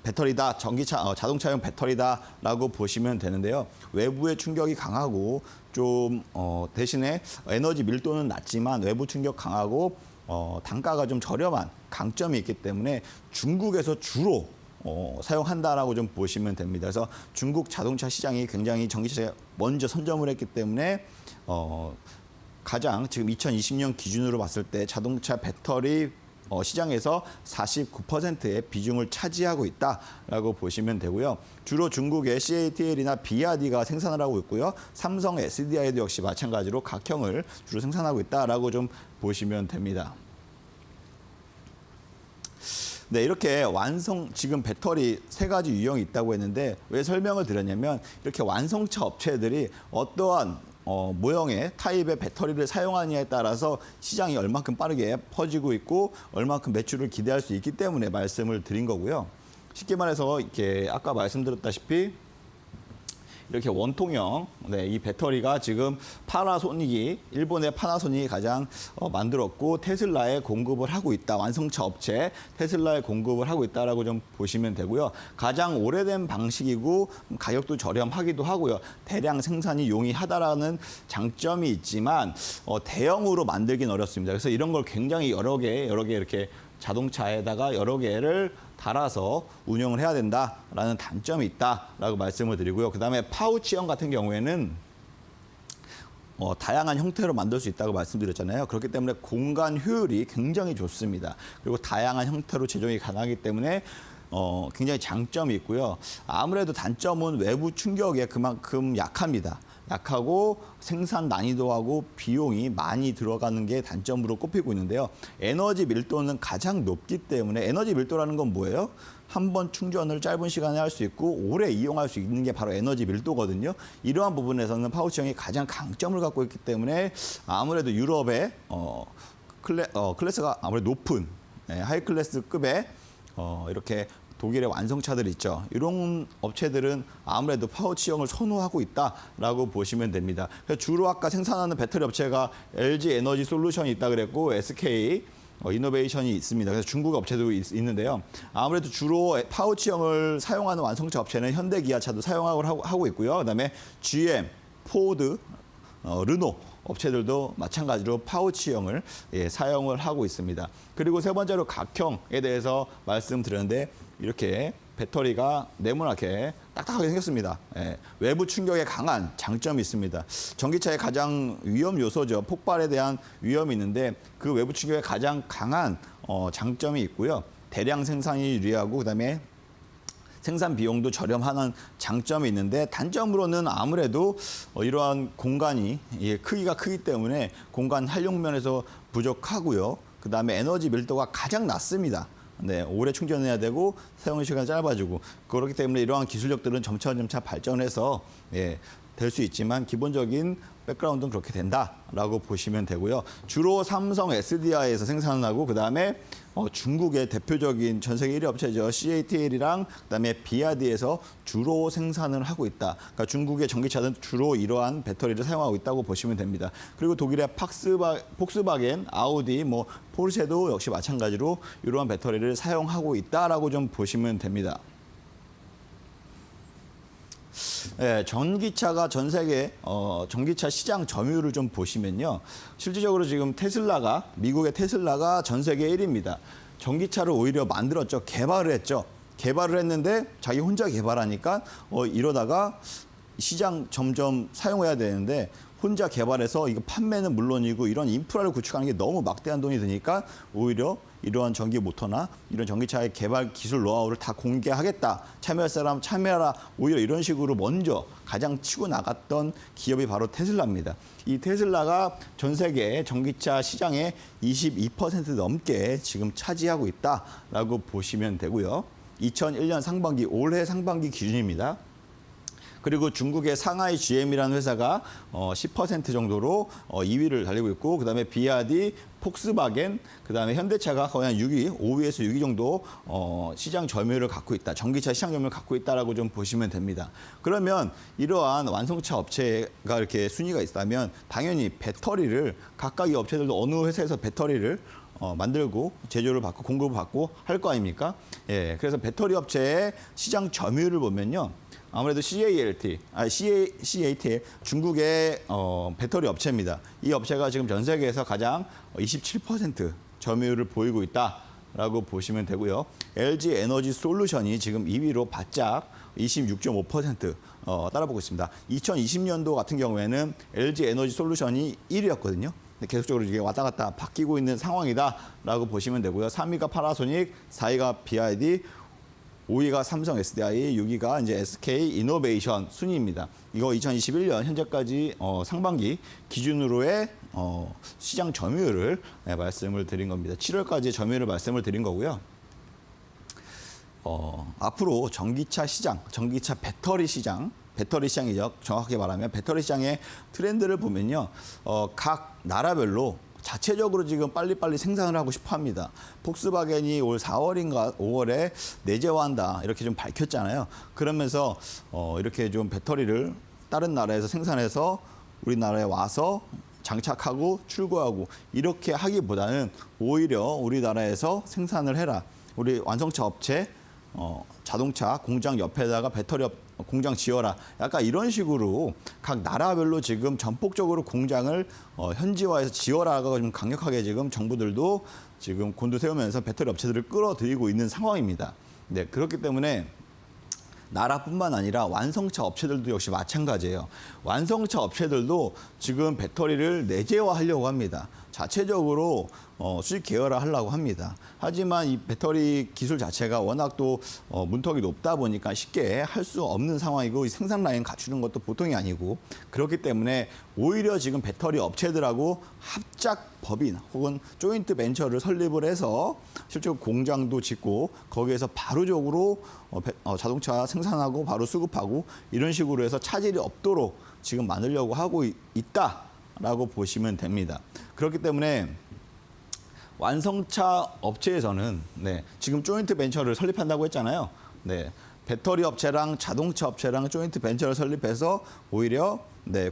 [SPEAKER 2] 배터리다, 자동차용 배터리다라고 보시면 되는데요. 외부의 충격이 강하고 좀 대신에 에너지 밀도는 낮지만 외부 충격 강하고 단가가 좀 저렴한 강점이 있기 때문에 중국에서 주로 사용한다라고 좀 보시면 됩니다. 그래서 중국 자동차 시장이 굉장히 전기차에 먼저 선점을 했기 때문에 가장 지금 2020년 기준으로 봤을 때 자동차 배터리 시장에서 49%의 비중을 차지하고 있다라고 보시면 되고요. 주로 중국의 CATL이나 BYD가 생산을 하고 있고요. 삼성 SDI도 역시 마찬가지로 각형을 주로 생산하고 있다라고 좀 보시면 됩니다. 네, 이렇게 지금 배터리 세 가지 유형이 있다고 했는데 왜 설명을 드렸냐면 이렇게 완성차 업체들이 어떠한 모형의 타입의 배터리를 사용하느냐에 따라서 시장이 얼마큼 빠르게 퍼지고 있고 얼마큼 매출을 기대할 수 있기 때문에 말씀을 드린 거고요. 쉽게 말해서 이렇게 아까 말씀드렸다시피 이렇게 원통형, 이 배터리가 지금 일본의 파나소닉이 가장 만들었고 테슬라에 공급을 하고 있다. 완성차 업체 테슬라에 공급을 하고 있다라고 좀 보시면 되고요. 가장 오래된 방식이고 가격도 저렴하기도 하고요. 대량 생산이 용이하다라는 장점이 있지만 대형으로 만들긴 어렵습니다. 그래서 이런 걸 굉장히 여러 개 이렇게 자동차에다가 여러 개를 달아서 운영을 해야 된다라는 단점이 있다라고 말씀을 드리고요. 그다음에 파우치형 같은 경우에는 다양한 형태로 만들 수 있다고 말씀드렸잖아요. 그렇기 때문에 공간 효율이 굉장히 좋습니다. 그리고 다양한 형태로 제조가 가능하기 때문에 굉장히 장점이 있고요. 아무래도 단점은 외부 충격에 그만큼 약합니다. 약하고 생산 난이도하고 비용이 많이 들어가는 게 단점으로 꼽히고 있는데요. 에너지 밀도는 가장 높기 때문에 에너지 밀도라는 건 뭐예요? 한 번 충전을 짧은 시간에 할 수 있고 오래 이용할 수 있는 게 바로 에너지 밀도거든요. 이러한 부분에서는 파우치형이 가장 강점을 갖고 있기 때문에 아무래도 유럽의 클래스가 아무래도 높은 하이클래스급의 이렇게 독일의 완성차들 있죠. 이런 업체들은 아무래도 파우치형을 선호하고 있다라고 보시면 됩니다. 주로 아까 생산하는 배터리 업체가 LG 에너지 솔루션이 있다 그랬고 SK 이노베이션이 있습니다. 그래서 중국 업체도 있는데요. 아무래도 주로 파우치형을 사용하는 완성차 업체는 현대, 기아차도 사용하고 있고요. 그다음에 GM, 포드, 르노 업체들도 마찬가지로 파우치형을 사용을 하고 있습니다. 그리고 세 번째로 각형에 대해서 말씀드렸는데 이렇게 배터리가 네모나게 딱딱하게 생겼습니다. 외부 충격에 강한 장점이 있습니다. 전기차의 가장 위험 요소죠. 폭발에 대한 위험이 있는데 그 외부 충격에 가장 강한 장점이 있고요. 대량 생산이 유리하고 그다음에 생산 비용도 저렴하는 장점이 있는데 단점으로는 아무래도 이러한 공간이 크기가 크기 때문에 공간 활용 면에서 부족하고요. 그다음에 에너지 밀도가 가장 낮습니다. 네, 오래 충전해야 되고 사용 시간이 짧아지고 그렇기 때문에 이러한 기술력들은 점차 발전해서 될 수 있지만 기본적인 백그라운드는 그렇게 된다라고 보시면 되고요. 주로 삼성 SDI에서 생산을 하고 그다음에 중국의 대표적인 전 세계 1위 업체죠. CATL이랑 그다음에 비아디에서 주로 생산을 하고 있다. 그러니까 중국의 전기차는 주로 이러한 배터리를 사용하고 있다고 보시면 됩니다. 그리고 독일의 폭스바겐, 아우디, 포르쉐도 역시 마찬가지로 이러한 배터리를 사용하고 있다라고 좀 보시면 됩니다. 전기차가 전 세계 전기차 시장 점유율을 좀 보시면요. 실질적으로 지금 미국의 테슬라가 전 세계 1위입니다. 전기차를 오히려 만들었죠. 개발을 했죠. 개발을 했는데 자기 혼자 개발하니까 이러다가 시장 점점 사용해야 되는데 혼자 개발해서 이거 판매는 물론이고 이런 인프라를 구축하는 게 너무 막대한 돈이 드니까 오히려 이러한 전기 모터나 이런 전기차의 개발 기술 노하우를 다 공개하겠다. 참여할 사람 참여하라. 오히려 이런 식으로 먼저 가장 치고 나갔던 기업이 바로 테슬라입니다. 이 테슬라가 전 세계 전기차 시장의 22% 넘게 지금 차지하고 있다라고 보시면 되고요. 2001년 상반기, 올해 상반기 기준입니다. 그리고 중국의 상하이 GM이라는 회사가 10% 정도로 2위를 달리고 있고 그다음에 비아디, 폭스바겐, 그다음에 현대차가 거의 한 6위, 5위에서 6위 정도 시장 점유율을 갖고 있다. 전기차 시장 점유율을 갖고 있다라고 좀 보시면 됩니다. 그러면 이러한 완성차 업체가 이렇게 순위가 있다면 당연히 배터리를 각각 이 업체들도 어느 회사에서 배터리를 만들고 제조를 받고 공급을 받고 할 거 아닙니까? 그래서 배터리 업체의 시장 점유율을 보면요. 아무래도 CATL, 중국의 배터리 업체입니다. 이 업체가 지금 전 세계에서 가장 27% 점유율을 보이고 있다라고 보시면 되고요. LG 에너지 솔루션이 지금 2위로 바짝 26.5% 따라보고 있습니다. 2020년도 같은 경우에는 LG 에너지 솔루션이 1위였거든요. 계속적으로 이게 왔다 갔다 바뀌고 있는 상황이다라고 보시면 되고요. 3위가 파나소닉, 4위가 BYD, 5위가 삼성 SDI, 6위가 이제 SK 이노베이션 순위입니다. 이거 2021년 현재까지 상반기 기준으로의 시장 점유율을 말씀을 드린 겁니다. 7월까지 점유율을 말씀을 드린 거고요. 앞으로 전기차 시장, 전기차 배터리 시장이죠. 정확하게 말하면 배터리 시장의 트렌드를 보면요. 각 나라별로 자체적으로 지금 빨리빨리 생산을 하고 싶어 합니다. 폭스바겐이 올 4월인가 5월에 내재화한다 이렇게 좀 밝혔잖아요. 그러면서 이렇게 좀 배터리를 다른 나라에서 생산해서 우리나라에 와서 장착하고 출고하고 이렇게 하기보다는 오히려 우리나라에서 생산을 해라. 우리 완성차 업체 자동차 공장 옆에다가 배터리 공장 지어라. 약간 이런 식으로 각 나라별로 지금 전폭적으로 공장을 현지화해서 지어라가 좀 강력하게 지금 정부들도 지금 곤두세우면서 배터리 업체들을 끌어들이고 있는 상황입니다. 네, 그렇기 때문에 나라뿐만 아니라 완성차 업체들도 역시 마찬가지예요. 완성차 업체들도 지금 배터리를 내재화하려고 합니다. 자체적으로 수직 계열화하려고 합니다. 하지만 이 배터리 기술 자체가 워낙 또 문턱이 높다 보니까 쉽게 할 수 없는 상황이고 이 생산 라인 갖추는 것도 보통이 아니고 그렇기 때문에 오히려 지금 배터리 업체들하고 합작 법인 혹은 조인트 벤처를 설립을 해서 실제로 공장도 짓고 거기에서 바로적으로 자동차 생산하고 바로 수급하고 이런 식으로 해서 차질이 없도록 지금 만들려고 하고 있다라고 보시면 됩니다. 그렇기 때문에 완성차 업체에서는 지금 조인트 벤처를 설립한다고 했잖아요. 배터리 업체랑 자동차 업체랑 조인트 벤처를 설립해서 오히려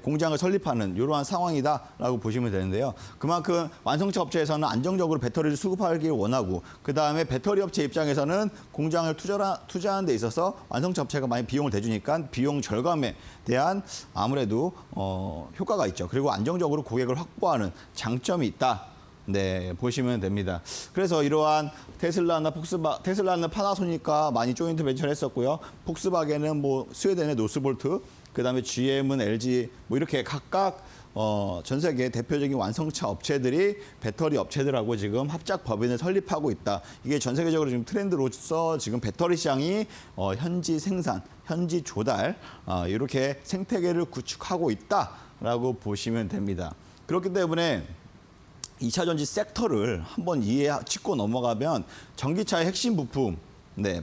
[SPEAKER 2] 공장을 설립하는 이러한 상황이다라고 보시면 되는데요. 그만큼 완성차 업체에서는 안정적으로 배터리를 수급하길 원하고 그다음에 배터리 업체 입장에서는 공장을 투자하는 데 있어서 완성차 업체가 많이 비용을 대주니까 비용 절감에 대한 아무래도 효과가 있죠. 그리고 안정적으로 고객을 확보하는 장점이 있다. 보시면 됩니다. 그래서 이러한 테슬라는 파나소닉과 많이 조인트 벤처를 했었고요. 폭스바겐은 스웨덴의 노스볼트, 그다음에 GM은 LG 이렇게 각각 전 세계 대표적인 완성차 업체들이 배터리 업체들하고 지금 합작 법인을 설립하고 있다. 이게 전 세계적으로 지금 트렌드로서 지금 배터리 시장이 현지 생산, 현지 조달 이렇게 생태계를 구축하고 있다라고 보시면 됩니다. 그렇기 때문에 2차 전지 섹터를 한번 짚고 넘어가면 전기차의 핵심 부품,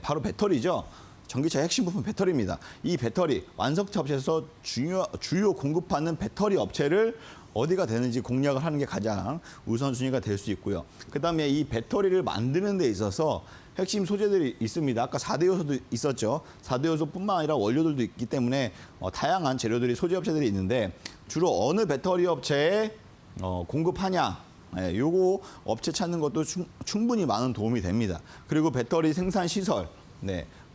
[SPEAKER 2] 바로 배터리죠. 전기차의 핵심 부품 배터리입니다. 이 배터리, 완성차 업체에서 주요 공급하는 배터리 업체를 어디가 되는지 공략을 하는 게 가장 우선순위가 될 수 있고요. 그다음에 이 배터리를 만드는 데 있어서 핵심 소재들이 있습니다. 아까 4대 요소도 있었죠. 4대 요소뿐만 아니라 원료들도 있기 때문에 다양한 재료들이 소재 업체들이 있는데 주로 어느 배터리 업체에 공급하냐. 요거 업체 찾는 것도 충분히 많은 도움이 됩니다. 그리고 배터리 생산 시설.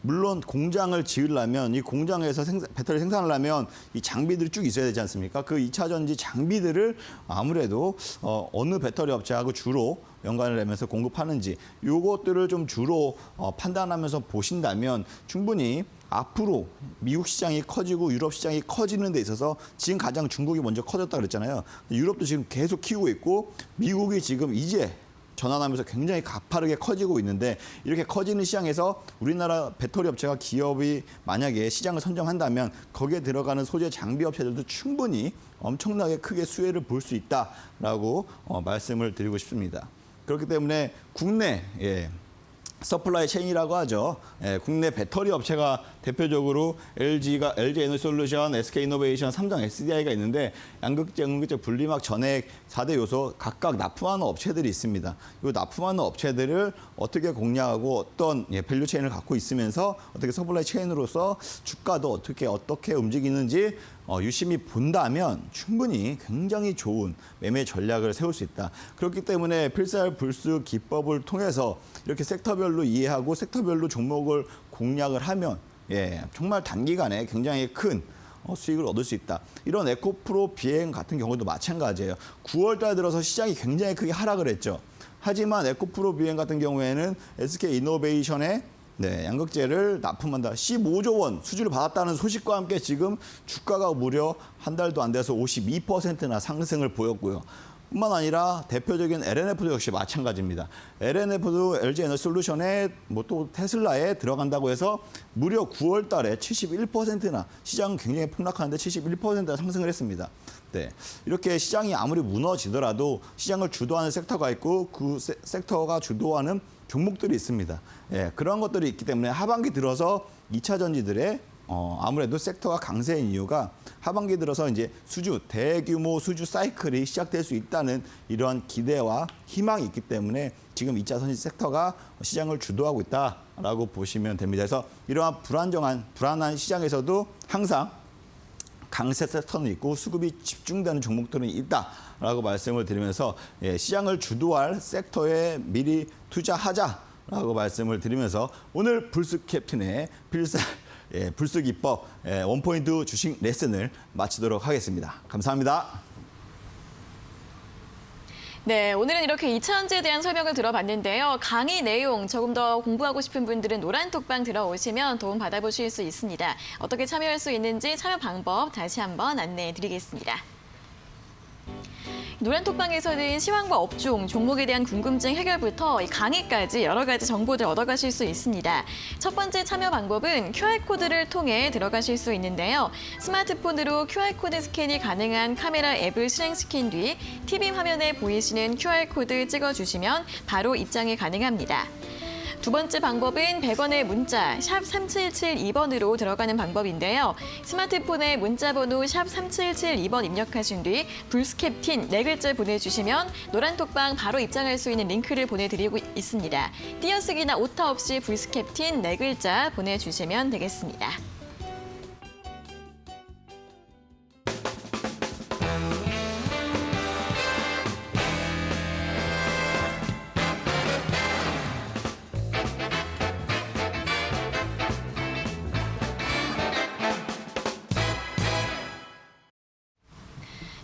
[SPEAKER 2] 물론 공장을 지으려면 이 공장에서 배터리 생산을 하면 이 장비들이 쭉 있어야 되지 않습니까? 그 2차 전지 장비들을 아무래도 어느 배터리 업체하고 주로 연관을 하면서 공급하는지 요것들을 좀 주로 판단하면서 보신다면 충분히 앞으로 미국 시장이 커지고 유럽 시장이 커지는 데 있어서 지금 가장 중국이 먼저 커졌다 그랬잖아요. 유럽도 지금 계속 키우고 있고 미국이 지금 이제 전환하면서 굉장히 가파르게 커지고 있는데 이렇게 커지는 시장에서 우리나라 배터리 업체가 기업이 만약에 시장을 선점한다면 거기에 들어가는 소재 장비 업체들도 충분히 엄청나게 크게 수혜를 볼 수 있다라고 말씀을 드리고 싶습니다. 그렇기 때문에 국내 서플라이 체인이라고 하죠. 국내 배터리 업체가 대표적으로 LG 에너솔루션, SK이노베이션, 삼성 SDI가 있는데 양극재, 음극재, 분리막, 전액 4대 요소 각각 납품하는 업체들이 있습니다. 이 납품하는 업체들을 어떻게 공략하고 어떤 밸류 체인을 갖고 있으면서 어떻게 서플라이 체인으로서 주가도 어떻게 움직이는지 유심히 본다면 충분히 굉장히 좋은 매매 전략을 세울 수 있다. 그렇기 때문에 필살불수 기법을 통해서 이렇게 섹터별로 이해하고 섹터별로 종목을 공략을 하면 정말 단기간에 굉장히 큰 수익을 얻을 수 있다. 이런 에코프로 비행 같은 경우도 마찬가지예요. 9월 달 들어서 시장이 굉장히 크게 하락을 했죠. 하지만 에코프로 비행 같은 경우에는 SK이노베이션의 양극재를 납품한다. 15조 원 수주를 받았다는 소식과 함께 지금 주가가 무려 한 달도 안 돼서 52%나 상승을 보였고요. 뿐만 아니라 대표적인 LNF도 역시 마찬가지입니다. LNF도 LG 에너솔루션에 또 테슬라에 들어간다고 해서 무려 9월 달에 71%나 시장은 굉장히 폭락하는데 71%나 상승을 했습니다. 이렇게 시장이 아무리 무너지더라도 시장을 주도하는 섹터가 있고 그 섹터가 주도하는 종목들이 있습니다. 그런 것들이 있기 때문에 하반기 들어서 2차 전지들의 아무래도 섹터가 강세인 이유가 하반기 들어서 이제 대규모 수주 사이클이 시작될 수 있다는 이러한 기대와 희망이 있기 때문에 지금 2차 전지 섹터가 시장을 주도하고 있다라고 보시면 됩니다. 그래서 이러한 불안한 시장에서도 항상 강세 섹터는 있고 수급이 집중되는 종목들은 있다라고 말씀을 드리면서 시장을 주도할 섹터에 미리 투자하자라고 말씀을 드리면서 오늘 불스 캡틴의 불스 기법 원포인트 주식 레슨을 마치도록 하겠습니다. 감사합니다.
[SPEAKER 1] 오늘은 이렇게 2차 전지에 대한 설명을 들어봤는데요. 강의 내용 조금 더 공부하고 싶은 분들은 노란톡방 들어오시면 도움 받아보실 수 있습니다. 어떻게 참여할 수 있는지 참여 방법 다시 한번 안내해 드리겠습니다. 노란톡방에서는 시황과 업종, 종목에 대한 궁금증 해결부터 강의까지 여러 가지 정보들 얻어가실 수 있습니다. 첫 번째 참여 방법은 QR코드를 통해 들어가실 수 있는데요. 스마트폰으로 QR코드 스캔이 가능한 카메라 앱을 실행시킨 뒤 TV 화면에 보이시는 QR코드 찍어주시면 바로 입장이 가능합니다. 두 번째 방법은 100원의 문자 샵 3772번으로 들어가는 방법인데요. 스마트폰에 문자 번호 샵 3772번 입력하신 뒤 불스캡틴 4글자 보내주시면 노란톡방 바로 입장할 수 있는 링크를 보내드리고 있습니다. 띄어쓰기나 오타 없이 불스캡틴 4글자 보내주시면 되겠습니다.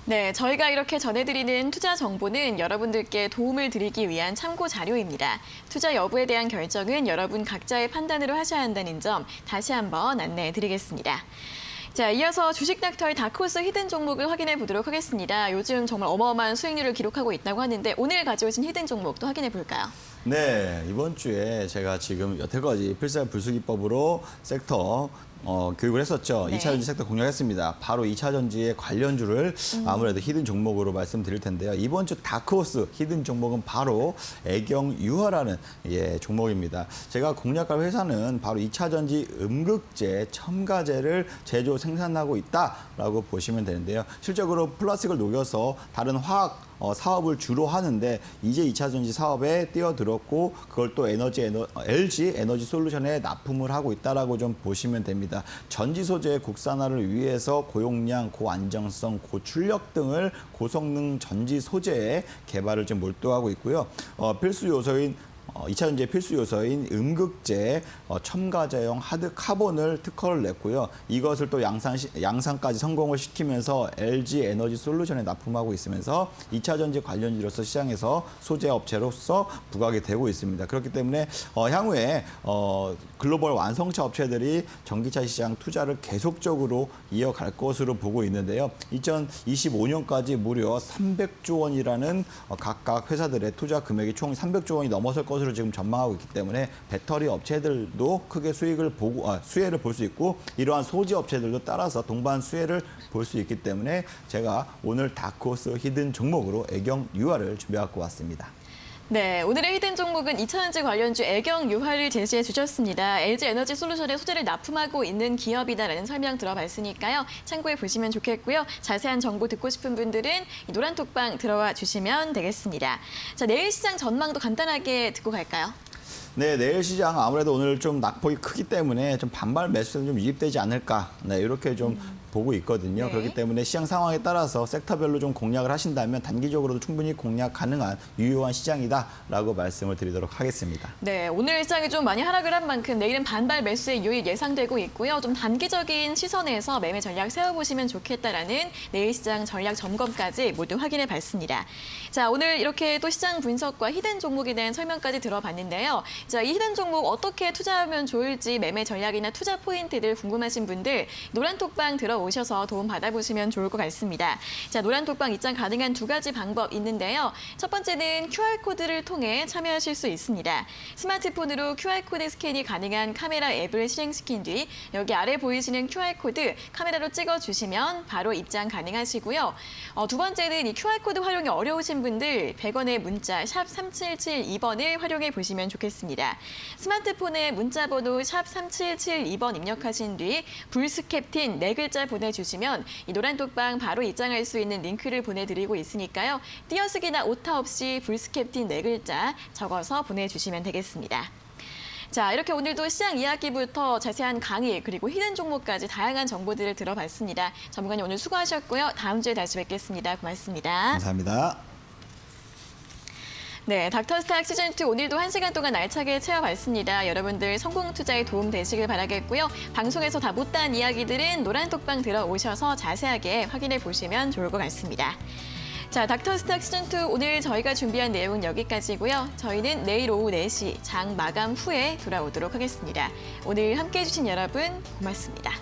[SPEAKER 1] 네, 저희가 이렇게 전해드리는 투자 정보는 여러분들께 도움을 드리기 위한 참고 자료입니다. 투자 여부에 대한 결정은 여러분 각자의 판단으로 하셔야 한다는 점 다시 한번 안내해드리겠습니다. 자, 이어서 주식닥터의 다크호스 히든 종목을 확인해 보도록 하겠습니다. 요즘 정말 어마어마한 수익률을 기록하고 있다고 하는데 오늘 가져오신 히든 종목도 확인해 볼까요?
[SPEAKER 2] 네, 이번 주에 제가 지금 여태까지 필살불수기법으로 섹터 교육을 했었죠.
[SPEAKER 1] 네.
[SPEAKER 2] 2차 전지 섹터 공략했습니다. 바로 2차 전지의 관련주를 아무래도 히든 종목으로 말씀드릴 텐데요. 이번 주 다크호스 히든 종목은 바로 애경유화라는 종목입니다. 제가 공략할 회사는 바로 2차 전지 음극재, 첨가제를 제조 생산하고 있다라고 보시면 되는데요. 실적으로 플라스틱을 녹여서 다른 화학 사업을 주로 하는데 이제 2차 전지 사업에 뛰어들었고 그걸 또 LG 에너지 솔루션에 납품을 하고 있다라고 좀 보시면 됩니다. 전지 소재 국산화를 위해서 고용량, 고안정성, 고출력 등을 고성능 전지 소재의 개발을 좀 몰두하고 있고요. 필수 요소인 2차 전지의 필수 요소인 음극재, 첨가제형 하드 카본을 특허를 냈고요. 이것을 또 양산까지 성공을 시키면서 LG 에너지 솔루션에 납품하고 있으면서 2차 전지 관련주로서 시장에서 소재 업체로서 부각이 되고 있습니다. 그렇기 때문에 향후에 글로벌 완성차 업체들이 전기차 시장 투자를 계속적으로 이어갈 것으로 보고 있는데요. 2025년까지 무려 300조 원이라는 각각 회사들의 투자 금액이 총 300조 원이 넘어설 것으로 지금 전망하고 있기 때문에 배터리 업체들도 크게 수혜를 볼 수 있고 이러한 소재 업체들도 따라서 동반 수혜를 볼 수 있기 때문에 제가 오늘 다크호스 히든 종목으로 애경유화를 준비해갖고 왔습니다.
[SPEAKER 1] 네, 오늘의 히든 종목은 2차 전지 관련주 애경유화를 제시해 주셨습니다. LG 에너지 솔루션에 소재를 납품하고 있는 기업이다라는 설명 들어봤으니까요. 참고해 보시면 좋겠고요. 자세한 정보 듣고 싶은 분들은 노란톡방 들어와 주시면 되겠습니다. 자, 내일 시장 전망도 간단하게 듣고 갈까요?
[SPEAKER 2] 네, 내일 시장 아무래도 오늘 좀 낙폭이 크기 때문에 좀 반발 매수는 좀 유입되지 않을까. 네, 이렇게 좀 보고 있거든요.
[SPEAKER 1] 네.
[SPEAKER 2] 그렇기 때문에 시장 상황에 따라서 섹터별로 좀 공략을 하신다면 단기적으로도 충분히 공략 가능한 유효한 시장이다라고 말씀을 드리도록 하겠습니다.
[SPEAKER 1] 네, 오늘 시장이 좀 많이 하락을 한 만큼 내일은 반발 매수의 유입 예상되고 있고요. 좀 단기적인 시선에서 매매 전략 세워보시면 좋겠다라는 내일 시장 전략 점검까지 모두 확인해 봤습니다. 자, 오늘 이렇게 또 시장 분석과 히든 종목에 대한 설명까지 들어봤는데요. 자, 이 히든 종목 어떻게 투자하면 좋을지 매매 전략이나 투자 포인트들 궁금하신 분들 노란톡방 들어오셔서 도움 받아보시면 좋을 것 같습니다. 자, 노란톡방 입장 가능한 2가지 방법 있는데요. 첫 번째는 QR코드를 통해 참여하실 수 있습니다. 스마트폰으로 QR코드 스캔이 가능한 카메라 앱을 실행시킨 뒤 여기 아래 보이시는 QR코드 카메라로 찍어주시면 바로 입장 가능하시고요. 두 번째는 이 QR코드 활용이 어려우신 분들 100원의 문자 샵 3772번을 활용해 보시면 좋겠습니다. 스마트폰에 문자 번호 샵 3772번 입력하신 뒤 불스캡틴 4글자 보내주시면 이 노란톡방 바로 입장할 수 있는 링크를 보내드리고 있으니까요. 띄어쓰기나 오타 없이 불스캡틴 4글자 적어서 보내주시면 되겠습니다. 자, 이렇게 오늘도 시장 이야기부터 자세한 강의 그리고 히든 종목까지 다양한 정보들을 들어봤습니다. 전문가님 오늘 수고하셨고요. 다음 주에 다시 뵙겠습니다. 고맙습니다.
[SPEAKER 2] 감사합니다.
[SPEAKER 1] 네, 닥터스탁 시즌2 오늘도 1시간 동안 알차게 채워봤습니다. 여러분들 성공 투자에 도움 되시길 바라겠고요. 방송에서 다 못다한 이야기들은 노란톡방 들어오셔서 자세하게 확인해 보시면 좋을 것 같습니다. 자, 닥터스탁 시즌2 오늘 저희가 준비한 내용은 여기까지고요. 저희는 내일 오후 4시 장 마감 후에 돌아오도록 하겠습니다. 오늘 함께해 주신 여러분 고맙습니다.